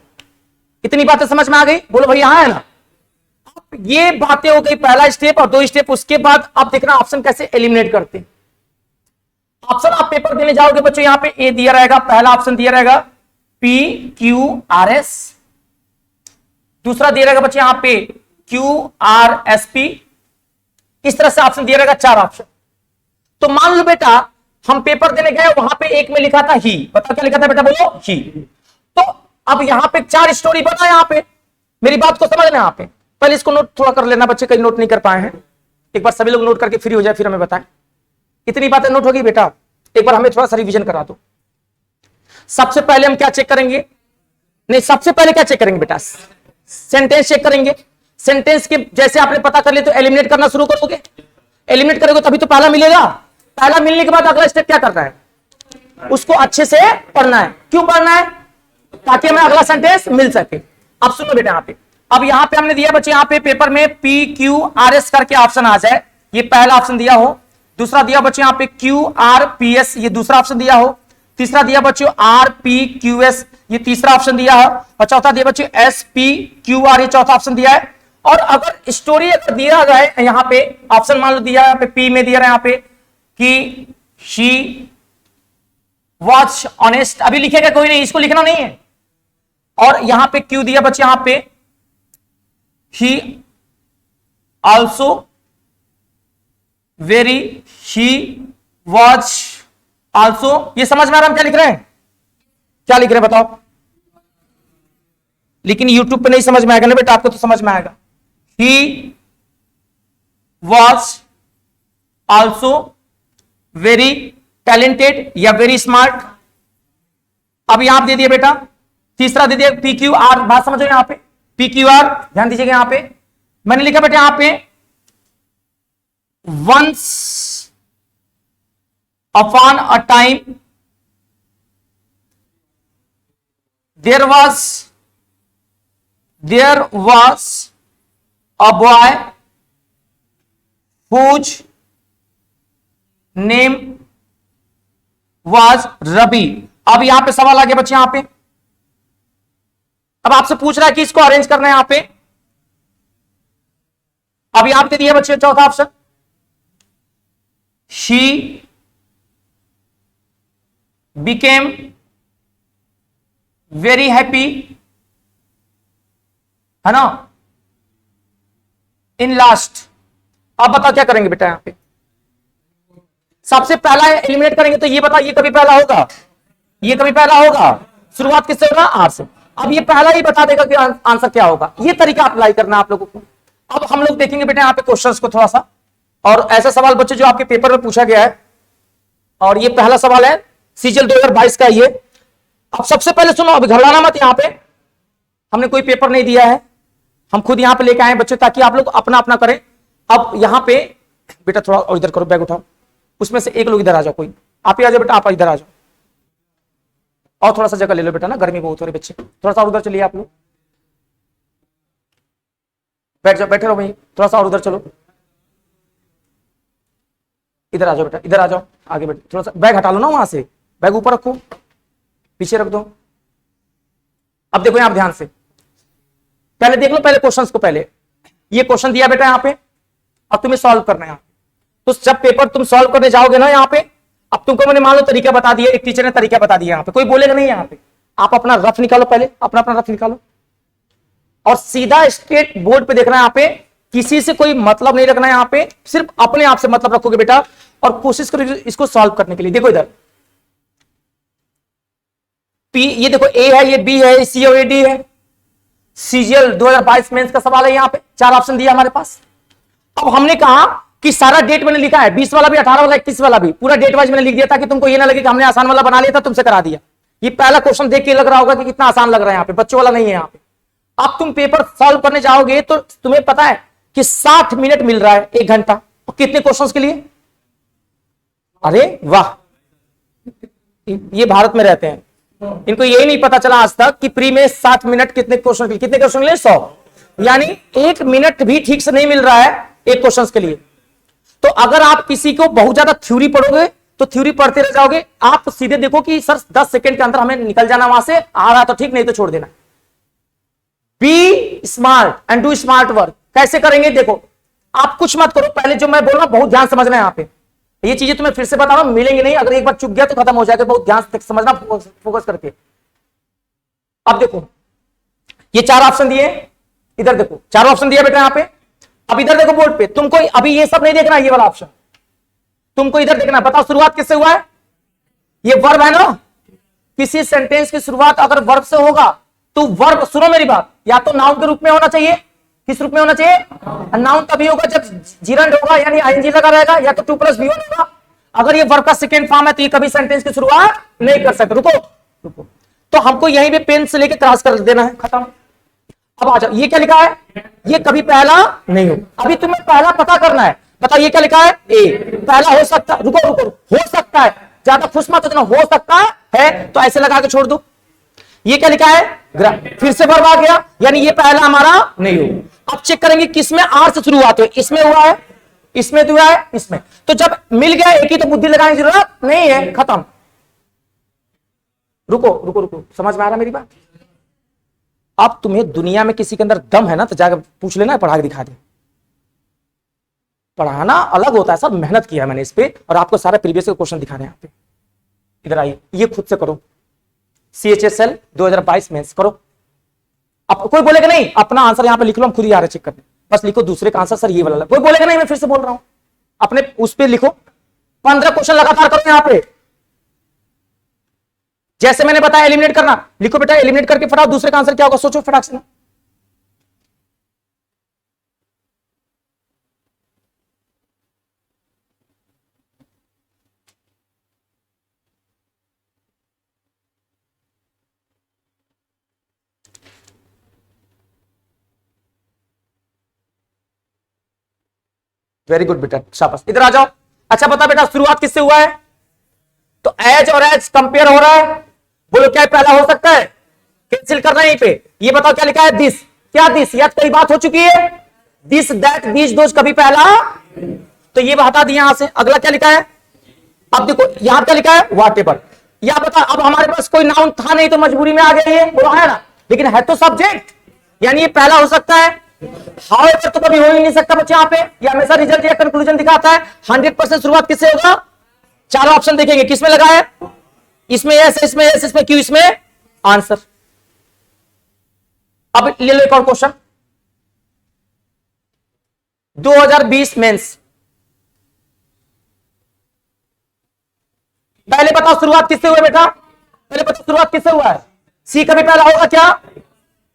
इतनी बातें समझ में आ गई? बोलो भाई यहां है ना। ये बातें हो गई पहला स्टेप और 2 स्टेप। उसके बाद आप देखना ऑप्शन कैसे एलिमिनेट करते हैं। ऑप्शन आप पेपर देने जाओगे बच्चों, यहां पे ए दिया रहेगा, पहला ऑप्शन दिया रहेगा PQRS, दूसरा दिया रहेगा बच्चे यहां पे QRSP, इस तरह से ऑप्शन दिया रहेगा 4 ऑप्शन। तो मान लो बेटा हम पेपर देने गए, वहां पे एक में लिखा था ही, बताओ क्या लिखा था बेटा? बोलो ही। तो अब यहां पे 4 स्टोरी बना, यहां पे मेरी बात को समझना। यहां पे पहले इसको नोट थोड़ा कर लेना बच्चे, कहीं नोट नहीं कर पाए हैं। एक बार सभी लोग नोट करके फ्री हो जाए, फिर हमें बताएं। इतनी बातें नोट होगी बेटा, एक बार हमें थोड़ा सा रिवीजन करा दो। सबसे पहले हम क्या चेक करेंगे, नहीं सबसे पहले क्या चेक करेंगे बेटा, सेंटेंस चेक करेंगे। सेंटेंस के जैसे आपने पता कर लिया तो एलिमिनेट करना शुरू करोगे, एलिमिनेट करोगे तभी तो पहला मिलेगा। पहला मिलने के बाद अगला स्टेप क्या करना है, उसको अच्छे से पढ़ना है। क्यों पढ़ना है, ताकि हमें अगला सेंटेंस मिल सके। अब सुनो बेटा, यहाँ पे अब यहाँ पे हमने दिया बच्चे, यहाँ पे पेपर में PQRS करके ऑप्शन आ जाए, ये पहला ऑप्शन दिया हो। दूसरा दिया बच्चे यहाँ पे QRPS, ये दूसरा ऑप्शन दिया हो। तीसरा दिया बच्चों RPQS, ये तीसरा ऑप्शन दिया है। और चौथा दिया बच्चों SPQR, ये चौथा ऑप्शन दिया है। और अगर स्टोरी अगर दिया जाए यहाँ पे ऑप्शन मान लो दिया है, यहाँ पे P में दिया है यहाँ पे कि शी वॉज ऑनेस्ट, अभी लिखेगा कोई नहीं, इसको लिखना नहीं है। और यहां पे क्यों दिया बच्चे, यहां पे he also very, he was also, ये समझ में आ रहा है हम क्या लिख रहे हैं, क्या लिख रहे हैं बताओ। लेकिन यूट्यूब पे नहीं समझ में आएगा ना बेटा, आपको तो समझ में आएगा। He was also very talented या वेरी स्मार्ट। अब यहां दे दिया बेटा, तीसरा दे दिया PQR, बात समझो यहां पे PQR, ध्यान दीजिएगा यहां पे मैंने लिखा बेटा यहां पे once upon a time there was a boy whose name was Ravi. अब यहां पे सवाल आ गया बच्चे, यहां पे अब आपसे पूछ रहा है कि इसको अरेंज करना है यहां पे। अब यहां पे दिया बच्चे चौथा option, she became very happy, है ना, इन लास्ट। अब बताओ क्या करेंगे बेटा, यहां पे सबसे पहला एलिमिनेट करेंगे तो ये बता, ये कभी पहला होगा, ये कभी पहला होगा, शुरुआत किससे होगा, आर से। अब ये पहला ही बता देगा कि आंसर क्या होगा। ये तरीका अप्लाई करना आप लोगों को। अब हम लोग देखेंगे बेटा यहाँ पे क्वेश्चंस को थोड़ा सा, और ऐसा सवाल बच्चे जो आपके पेपर में पूछा गया है, और ये पहला सवाल है सीजीएल 2022 का ये। अब सबसे पहले सुनो, अभी घबराना मत, यहाँ पे हमने कोई पेपर नहीं दिया है, हम खुद यहाँ पे लेके आए बच्चे, ताकि आप लोग अपना अपना करें। अब यहाँ पे बेटा थोड़ा और इधर करो, बैग उठाओ, उसमें से एक लोग इधर आ जाओ, कोई आप ही आ जाओ बेटा, आप इधर आ जाओ, और थोड़ा सा जगह ले लो बेटा ना, गर्मी बहुत हो रही बच्चे, थोड़ा सा और उधर चलिए आप लोग, बैठ जाओ, बैठे रहो भाई, थोड़ा सा और उधर चलो, इधर आ जाओ बेटा, इधर आ जाओ, आगे बैठ, थोड़ा सा बैग हटा लो ना वहां से, बैग ऊपर रखो, पीछे रख दो। अब देखो यहां ध्यान से, पहले देख लो, पहले क्वेश्चंस को, पहले ये क्वेश्चन दिया बेटा यहां पे, अब तुम्हें सॉल्व करना है। तो जब पेपर तुम सॉल्व करने जाओगे ना यहाँ पे, अब तुमको मैंने मान लो तरीका बता दिया, एक टीचर ने तरीका बता दिया, यहाँ पे कोई बोलेगा नहीं, यहाँ पे आप अपना रफ निकालो, पहले अपना अपना रफ निकालो, और सीधा स्ट्रेट बोर्ड पे देखना है। यहाँ पे किसी से कोई मतलब नहीं रखना है, यहाँ पे सिर्फ अपने आप से मतलब रखोगे बेटा, और कोशिश करो इसको सॉल्व करने के लिए। देखो इधर पी, ये देखो ए है, ये बी है, सी और डी है। सीजीएल 2022 मेंस का सवाल है, यहाँ पे 4 ऑप्शन दिया हमारे पास। अब हमने कहा कि सारा डेट मैंने लिखा है, 20 वाला भी, 18 वाला, 21 वाला भी, पूरा डेट वाइज मैंने लिख दिया, ताकि तुमको ये ना लगे कि हमने आसान वाला बना लिया था, तुमसे करा दिया। ये पहला क्वेश्चन देख के लग रहा होगा कि कितना आसान लग रहा है, यहाँ पे बच्चों वाला नहीं है। यहाँ पे अब तुम पेपर सॉल्व करने जाओगे तो तुम्हें पता है कि 60 मिनट मिल रहा है, 1 घंटा, और कितने क्वेश्चंस के लिए? अरे वाह, ये भारत में रहते हैं, इनको यही नहीं पता चला आज तक कि प्री में 60 मिनट कितने क्वेश्चन के लिए, कितने क्वेश्चन के लिए? 100, यानी 1 मिनट भी ठीक से नहीं मिल रहा है एक क्वेश्चन के लिए। तो अगर आप किसी को बहुत ज्यादा थ्योरी पढ़ोगे तो थ्योरी पढ़ते रह जाओगे, आप सीधे देखो कि सर 10 सेकंड के अंदर हमें निकल जाना वहां से, आ रहा तो ठीक, नहीं तो छोड़ देना। Be smart and do smart work. कैसे करेंगे? देखो, आप कुछ मत करो, पहले जो मैं बोल रहा हूं बहुत ध्यान समझना है। यहाँ पे ये चीजें तुम्हें फिर से बता रहा हूं, मिलेंगे नहीं, अगर एक बार चुक गया तो खत्म हो जाएगा, बहुत ध्यान से समझना, फोकस करके। अब देखो ये 4 ऑप्शन दिए, इधर देखो 4 ऑप्शन दिया बेटा यहाँ पे। अब इधर देखो बोर्ड पे, तुमको अभी ये सब नहीं देखना, ये वाला ऑप्शन तुमको इधर देखना। बताओ शुरुआत किससे हुआ है? ये वर्ब है ना, किसी सेंटेंस की शुरुआत अगर वर्ब से होगा तो वर्ब, सुनो मेरी बात, या तो नाउन के रूप में होना चाहिए, किस रूप में होना चाहिए? नाउन तभी होगा जब जीरंड होगा, यानी आईएनजी लगा रहेगा, या तो 2 + V1 होगा। अगर ये वर्ब का सेकेंड फॉर्म है तो ये कभी सेंटेंस की शुरुआत नहीं कर सकते। रुको रुको, तो हमको यहीं पे पेन से लेके क्रॉस कर देना है, खत्म। अब आ जाओ, ये क्या लिखा है? ये कभी पहला नहीं हो। अभी तुम्हें पहला पता करना है। बताओ ये क्या लिखा है? ए। पहला हो सकता, रुको रुको, हो सकता है, ज्यादा खुश मत होना, हो सकता है तो ऐसे लगा के छोड़ दो। ये क्या लिखा है? फिर से वर्ब आ गया, यानी ये पहला हमारा नहीं हो। अब चेक करेंगे किसमें आर से शुरुआत है। इसमें हुआ है, इसमें तो हुआ है, इसमें। तो जब मिल गया एक ही तो बुद्धि लगाने की जरूरत नहीं है, खत्म। रुको रुको रुको, समझ में आ रहा मेरी बात? अब तुम्हें दुनिया में किसी के अंदर दम है ना तो जाकर पूछ लेना, पढ़ा के दिखा दे। पढ़ाना अलग होता है, सब मेहनत किया है मैंने इस पे, और आपको सारे प्रीवियस के क्वेश्चन दिखा रहे हैं यहाँ पे। इधर आइए, ये खुद से करो, CHSL 2022 मेंस करो। अब कोई बोलेगा नहीं अपना आंसर यहां पे लिख लो, हम खुद ही आ रहे चेक करने, बस लिखो दूसरे का आंसर सर ये वाला। कोई बोलेगा नहीं, मैं फिर से बोल रहा हूं, अपने उस पे लिखो। 15 क्वेश्चन लगातार करो यहां पे। जैसे मैंने बताया एलिमिनेट करना, लिखो बेटा एलिमिनेट करके फटाफट दूसरे का आंसर क्या होगा, सोचो फटाक से। वेरी गुड बेटा, शाबाश। इधर आ जाओ। अच्छा बता बेटा शुरुआत किससे हुआ है? तो एज और एज कंपेयर हो रहा है, बोलो क्या पहला हो सकता है? कैंसिल करना है यहीं पे। ये बताओ क्या लिखा है? दिस। क्या दिस? या कई बात हो चुकी है, दिस दैट दीज दोज कभी पहला, तो ये हटा दिया यहां से। अगला क्या लिखा है? अब देखो यहां क्या लिखा है? व्हाटएवर। या बता, अब हमारे पास कोई नाउन था नहीं तो मजबूरी में आ गया ये, बोलो है ना, लेकिन है तो सब्जेक्ट, यानी ये पहला हो सकता है। हाउएवर तो कभी हो ही नहीं सकता बच्चे यहाँ पे, ये हमेशा रिजल्ट या कंक्लूजन दिखाता है। 100% शुरुआत किससे होगा? चारों ऑप्शन देखेंगे किसमें लगा है, इसमें यस, इसमें यस, इसमें क्यों, इसमें आंसर। अब ले लो एक और क्वेश्चन, 2020 मेंस। पहले बताओ शुरुआत किससे हुआ बेटा? पहले बताओ शुरुआत किससे हुआ है? सी कभी पहला होगा क्या?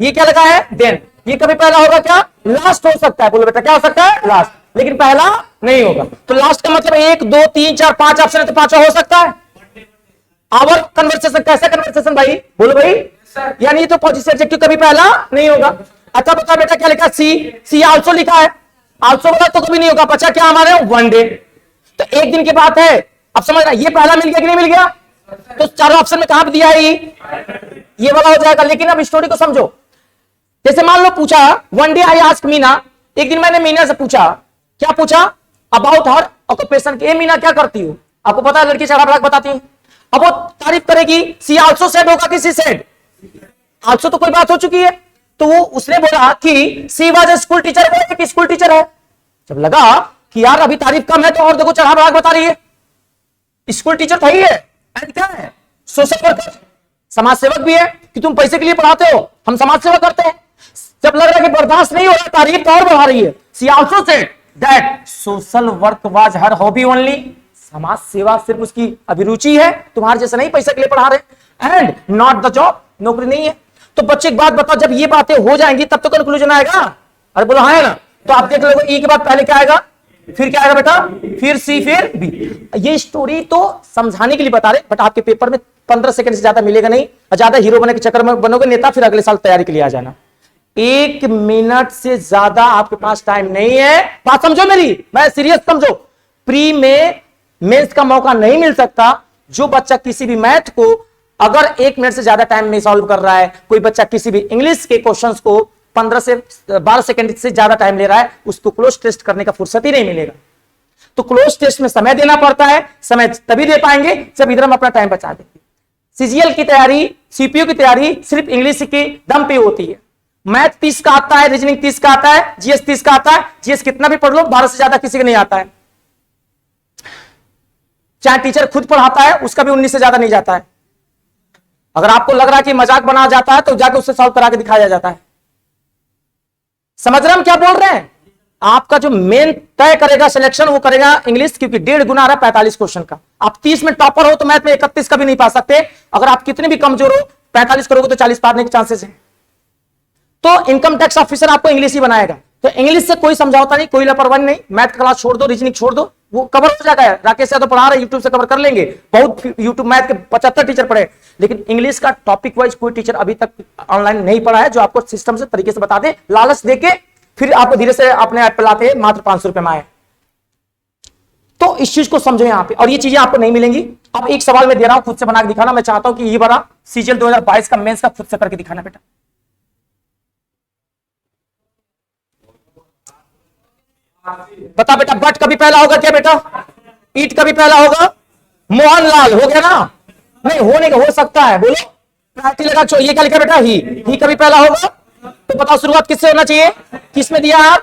ये क्या लगा है? देन। ये कभी पहला होगा क्या? लास्ट हो सकता है। बोलो बेटा क्या हो सकता है? लास्ट, लेकिन पहला नहीं होगा। तो लास्ट का मतलब 1 2 3 4 5 ऑप्शन है, तो पांचवा हो सकता है। आवर कन्वर्सेशन, कैसा कन्वर्सेशन भाई? बोलो भाई, यानी तो पॉजिटिव एडजेक्टिव कभी पहला नहीं होगा। अच्छा बता बेटा क्या लिखा? सी आल्सो लिखा है, आल्सो वाला तो कभी नहीं होगा। बचा क्या हमारे? 1 डे, तो एक दिन की बात है। अब समझ रहा, ये पहला मिल गया कि नहीं मिल गया? तो चारों ऑप्शन में कहां दिया है? ये वाला हो जाएगा। लेकिन अब स्टोरी को समझो, जैसे मान लो पूछा, 1 डे आई आस्क्ड मीना, एक दिन मैंने मीना से पूछा, क्या पूछा? About her occupation. ए मीना क्या करती हो? आपको पता है लड़की चढ़ा बताती है। अब वो तारीफ करेगी, सी आल्सो सेड होगा कि सी सेड? आल्सो तो कोई बात हो चुकी है, तो वो उसने बोला कि she was a school teacher, वो एक स्कूल टीचर है। जब लगा कि यार अभी तारीफ कम है तो और देखो चढ़ा बता रही है, स्कूल टीचर तो ही है, क्या है? सोशल वर्कर, समाज सेवक भी है कि तुम पैसे के लिए पढ़ाते हो, हम समाज सेवा करते हैं। जब लग रहा है कि बर्दाश्त नहीं हो रहा, तारीफ तो और बढ़ा रही है। She also said that social work was her hobby only, समाज सेवा सिर्फ उसकी अभिरुचि है, तुम्हारे जैसे नहीं पैसे के लिए पढ़ा रहे, एंड नॉट द जॉब, नौकरी नहीं है। तो बच्चे एक बात बताओ, जब ये बातें हो जाएंगी तब तो कंक्लूजन आएगा। अरे बोलो हाँ है ना? तो आप देख लो, ई के बाद पहले क्या आएगा, फिर क्या आएगा बेटा, फिर सी, फिर बी। ये स्टोरी तो समझाने के लिए बता रहे, बट आपके पेपर में 15 सेकंड से ज्यादा मिलेगा नहीं, और ज्यादा हीरो बनने के चक्कर में बनोगे नेता, फिर अगले साल तैयारी के लिए आ जाना। 1 मिनट से ज्यादा आपके पास टाइम नहीं है, बात समझो मेरी, मैं सीरियस समझो। प्री में मेंस का मौका नहीं मिल सकता। जो बच्चा किसी भी मैथ को अगर 1 मिनट से ज्यादा टाइम में सॉल्व कर रहा है, कोई बच्चा किसी भी इंग्लिश के क्वेश्चंस को 15 से 12 सेकंड से ज्यादा टाइम ले रहा है, उसको क्लोज टेस्ट करने का फुर्सत ही नहीं मिलेगा। तो क्लोज टेस्ट में समय देना पड़ता है, समय तभी दे पाएंगे जब इधर हम अपना टाइम बचा देंगे। सीजीएल की तैयारी, सीपीयू की तैयारी सिर्फ इंग्लिश के दम पे होती है। मैथ 30 का आता है, रीजनिंग 30 का आता है, जीएस 30 का आता है। जीएस कितना भी पढ़ लो, 12 से ज्यादा किसी को नहीं आता है। चाहे टीचर खुद पढ़ाता है, उसका भी 19 से ज्यादा नहीं जाता है। अगर आपको लग रहा है कि मजाक बना जाता है तो जाके उससे सॉल्व करा के दिखाया जाता है। समझ रहे हम क्या बोल रहे हैं? आपका जो मेन तय करेगा सिलेक्शन, वो करेगा इंग्लिश, क्योंकि 1.5 गुना आ रहा है 45 क्वेश्चन का। आप 30 में टॉपर हो तो मैथ में 31 का भी नहीं पा सकते। अगर आप कितने भी कमजोर हो, 45 करोगे तो 40 पाने के चांसेस है। तो इनकम टैक्स ऑफिसर आपको इंग्लिश ही बनाएगा। तो इंग्लिश से कोई समझौता नहीं, कोई लापरवाही नहीं। मैथ क्लास छोड़ दो, रीजनिंग छोड़ दो, वो कवर हो जाएगा। राकेश यादव पढ़ा रहे, यूट्यूब से कवर कर लेंगे। बहुत यूट्यूब मैथ के 75 टीचर पढ़े, लेकिन इंग्लिश का टॉपिक वाइज कोई टीचर अभी तक ऑनलाइन नहीं पढ़ा है जो आपको सिस्टम से तरीके से बता दे, लालच देके फिर आपको धीरे से अपने ऐप पे लाते हैं, मात्र 500 रुपए में आए। तो इस चीज को समझो यहां पे, और ये चीजें आपको नहीं मिलेंगी। अब एक सवाल मैं दे रहा हूं, खुद से बना के दिखाना। मैं चाहता हूं कि ये बारा सीजीएल 2022 का मेंस का खुद से करके दिखाना बेटा। बता बेटा, बट कभी पहला होगा क्या बेटा? ईट कभी पहला होगा? मोहनलाल हो गया ना? नहीं होने का, हो सकता है, बोलो। प्रायोरिटी लगा, ये क्या लिखा बेटा? ही कभी पहला होगा? तो बताओ शुरुआत किससे होना चाहिए? किसमें दिया है?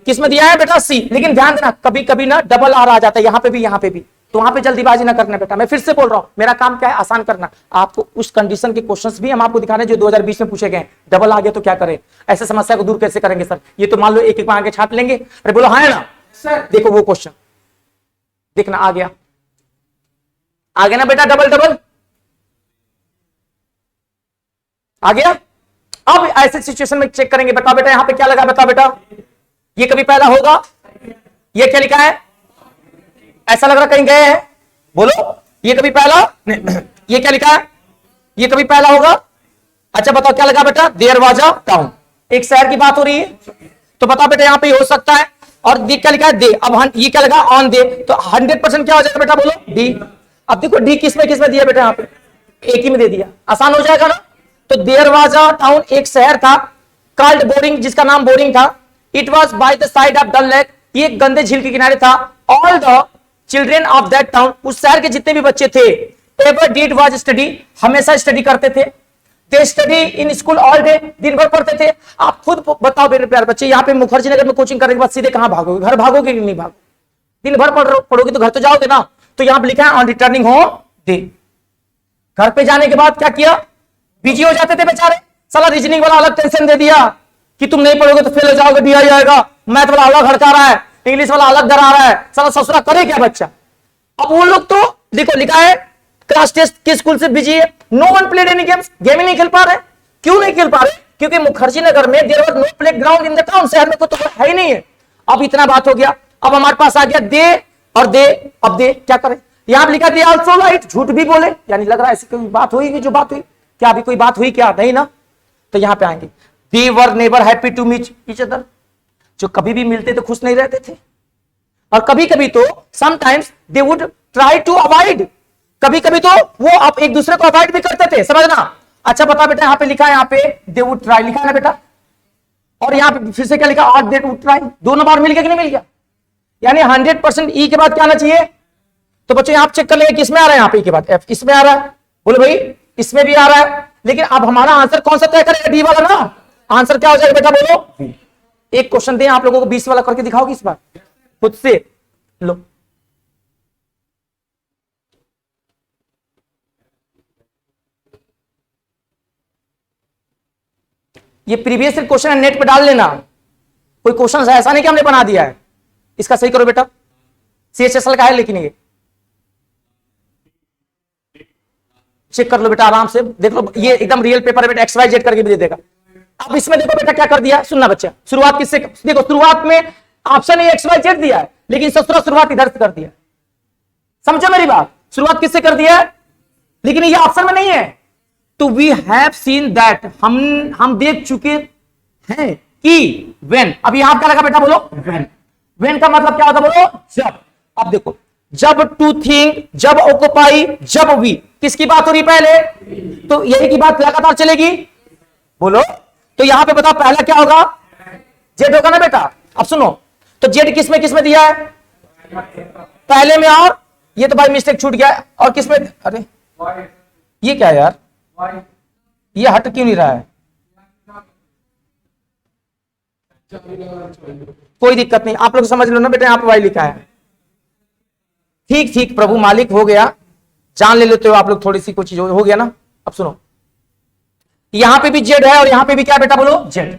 किसमें दिया है बेटा? सी। लेकिन ध्यान देना, कभी कभी ना डबल आर आ जाता है, यहां पे भी यहां पे भी, तो वहां पे जल्दीबाजी ना करना बेटा। मैं फिर से बोल रहा हूं, मेरा काम क्या है? आसान करना। आपको उस कंडीशन के क्वेश्चंस भी हम आपको दिखा रहे हैं जो 2020 में पूछे गए। डबल आ गया तो क्या करें? ऐसे समस्या को दूर कैसे करेंगे सर? ये तो मान लो एक एक आगे छाट लेंगे। अरे बोलो हाँ है ना सर? देखो वो क्वेश्चन देखना, आ गया, आ गया ना बेटा? डबल डबल आ गया। अब ऐसे सिचुएशन में चेक करेंगे। बता बेटा यहां पे क्या लगा? बता बेटा, ये कभी पहला होगा? ये क्या लिखा है? ऐसा लग रहा कहीं गए हैं, बोलो। ये कभी पहला? ये क्या लिखा है? ये कभी पहला होगा? अच्छा बताओ क्या लगा बेटा? देयर वाज अ टाउन, एक शहर की बात हो रही है, तो बता बेटा यहां पे हो सकता है। और डी क्या लिखा है? दे। अब ये क्या लगा? ऑन दे, तो 100% क्या हो जाएगा बेटा? बोलो डी। अब देखो डी किसमें किसमें दिया बेटा? यहां पे एक ही में दे दिया, आसान हो जाएगा ना? तो देयर वाज अ टाउन, एक शहर था, कॉल्ड बोरिंग, जिसका नाम बोरिंग था। It was by the side of dull lake, ये गंदे झील के किनारे था। All the children of that town, उस शहर के जितने भी बच्चे थे, एवर डिड वाज स्टडी, हमेशा स्टडी करते थे। They study in school all day, दिन भर पढ़ते थे। आप खुद बताओ मेरे प्यारे बच्चे, यहाँ पे मुखर्जी नगर में कोचिंग करने के बाद सीधे कहां भागोगे? घर भागोगे कि नहीं भागोगे? दिन भर पढ़ोगे तो घर तो जाओगे ना। तो यहां पे लिखा है ऑन रिटर्निंग होम डे। घर पे जाने के बाद क्या किया? बिजी हो जाते थे बेचारे। साला रीजनिंग वाला अलग टेंशन दे दिया कि तुम नहीं पढ़ोगे तो फेल हो जाओगे, डी आएगा। मैथ वाला अलग हड़का रहा है, इंग्लिश वाला अलग डरा रहा है। साला ससुरा करे क्या बच्चा? अब वो लोग तो देखो लिखा है क्लास टेस्ट के स्कूल से बिजी है। No one played any games, game ही नहीं खेल पा रहे। क्यों नहीं खेल पा रहे? क्योंकि मुखर्जी नगर में there was no playground in the town, शहर में तो है ही नहीं है। अब इतना बात हो गया, अब हमारे पास आ गया दे और दे। अब दे क्या करें? यहां लिखा दे आल्सो लाइट, झूठ भी बोले, यानी लग रहा है ऐसी कोई बात हुई जो बात हुई क्या? अभी कोई बात हुई क्या? नहीं ना। तो यहां पे आएंगे, they were never happy to meet each other, जो कभी भी मिलते तो खुश नहीं रहते थे, और कभी कभी तो sometimes they would try to avoid, कभी कभी तो वो आप एक दूसरे को अवॉइड भी करते थे, समझना। अच्छा बता बेटा, यहां पे लिखा है, यहां पे दे वुड ट्राई लिखा है ना बेटा, और यहां पे फिर से क्या लिखा? और दे वुड ट्राई, दोनों बार मिल गया कि नहीं मिल गया? यानी 100% ई के बाद क्या आना चाहिए? तो बच्चों यहां चेक कर लेंगे किसमें आ रहा है, यहां पे ई के बाद एफ इसमें आ रहा है, बोले भाई इसमें भी आ रहा है। लेकिन अब हमारा आंसर कौन सा तय करेगा? डी वाला ना। आंसर क्या हो जाएगा बेटा? बोलो। एक क्वेश्चन दें आप लोगों को 20 वाला करके दिखाओगे इस बार खुद से? लो ये प्रीवियस क्वेश्चन है, नेट पे डाल लेना। कोई क्वेश्चन ऐसा नहीं कि हमने बना दिया है। इसका सही करो बेटा, CHSL का है, लेकिन ये चेक कर लो बेटा आराम से, देख लो, ये एकदम रियल पेपर है बेटा, XYZ करके भी दे देगा। अब इसमें देखो बेटा क्या कर दिया, सुनना बच्चा, शुरुआत किससे? देखो शुरुआत में ऑप्शन ये XYZ दिया है, लेकिन ससुरा शुरुआत इधर से कर दिया। समझो मेरी बात, शुरुआत किससे कर दिया है, लेकिन ये ऑप्शन में नहीं है। तो वी हैव सीन दैट, हम देख चुके हैं कि व्हेन, अब यहां क्या लगा बेटा? बोलो व्हेन। व्हेन का मतलब क्या होता है? बोलो जब। अब देखो, जब टू थिंक, जब ऑक्युपाई, जब वी, किसकी बात हो रही पहले? तो यही की बात लगातार चलेगी, बोलो। तो यहां पे बताओ पहला क्या होगा? जेड होगा ना बेटा। अब सुनो, तो जेड किसमें किसमें दिया है? पहले में, और ये तो भाई मिस्टेक छूट गया, और किसमें? अरे ये क्या यार, ये हट क्यों नहीं रहा है? कोई दिक्कत नहीं, आप लोग समझ लो ना बेटा, यहां पे वाई लिखा है। ठीक ठीक प्रभु मालिक, हो गया, जान ले लेते हो आप लोग, थोड़ी सी कुछ चीज हो गया ना। अब सुनो, यहां पे भी जेड है और यहां पे भी क्या बेटा? बोलो जेड।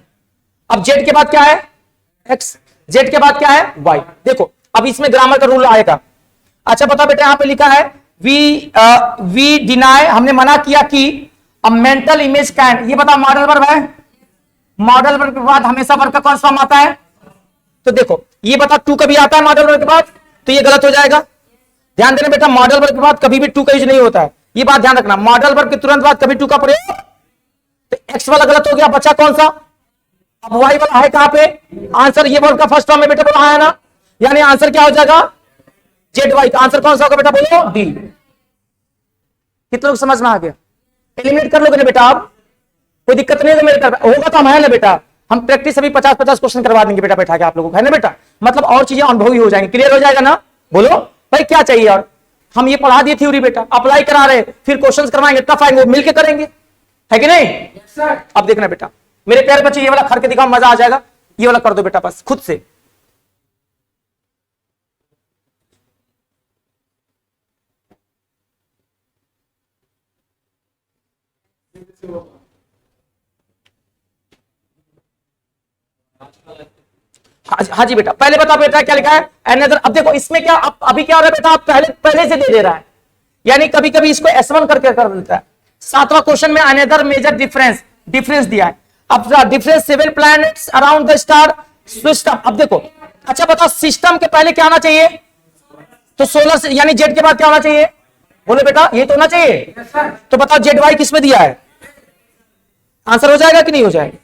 अब जेड के बाद क्या है? एक्स। जेड के बाद क्या है? वाई। देखो अब इसमें ग्रामर का रूल आएगा। अच्छा बता बेटा, यहां पे लिखा है वी डिनाई, हमने मना किया कि अ मेंटल इमेज कैन, ये बता मॉडल वर्ब है? मॉडल वर्ग के बाद हमेशा वर्ग का कौन सा फॉर्म आता है? तो देखो ये बता, टू कभी आता है मॉडल वर्ग के बाद? तो ये गलत हो जाएगा। ध्यान देना बेटा, मॉडल वर्ग के बाद कभी भी टू का यूज नहीं होता है, ये बात ध्यान रखना। मॉडल वर्ग के तुरंत बाद कभी टू का प्रयोग, तो एक्स वाला गलत हो गया, बचा कौन सा? अब वाई वाला है कहां पे? आंसर ये वर्ग का फर्स्ट फॉर्म में बेटा बोला है ना, यानी आंसर क्या हो जाएगा? Z Y. आंसर कौन सा होगा बेटा, बोलो? डी। कितने लोग समझ में आ गया? एलिमिनेट कर लोगे ना बेटा आप, कोई दिक्कत नहीं होगा मेरे तरफ, होगा तो हम है ना बेटा, हम प्रैक्टिस अभी 50-50 क्वेश्चन करवा देंगे बेटा बैठा के आप लोगों को, है ना बेटा? मतलब और चीजें अनुभवी हो जाएंगी, क्लियर हो जाएगा ना? बोलो भाई क्या चाहिए और? हम ये पढ़ा दिए थ्योरी बेटा, अप्लाई करा रहे, फिर क्वेश्चंस करवाएंगे, टफ आएंगे, वो मिलके करेंगे, है कि नहीं? अब देखना बेटा मेरे प्यारे बच्चे, ये वाला करके दिखाओ, मजा आ जाएगा। ये वाला कर दो बेटा बस खुद से। हाँ जी बेटा, पहले बता बेटा क्या लिखा है? अनदर। अब देखो इसमें क्या, अभी क्या हो रहा है बेटा, आप पहले से दे रहा है, यानी कभी कभी इसको S1 करके कर देता है। 7वां क्वेश्चन में अनदर मेजर डिफरेंस दिया है। अब difference 7 planets around the star system. अब देखो अच्छा बताओ, सिस्टम के पहले क्या आना चाहिए? तो सोलर, यानी जेड के बाद क्या होना चाहिए? बोलो बेटा, ये तो होना चाहिए। तो बताओ जेड वाई किसमें दिया है? आंसर हो जाएगा कि नहीं हो जाएगा?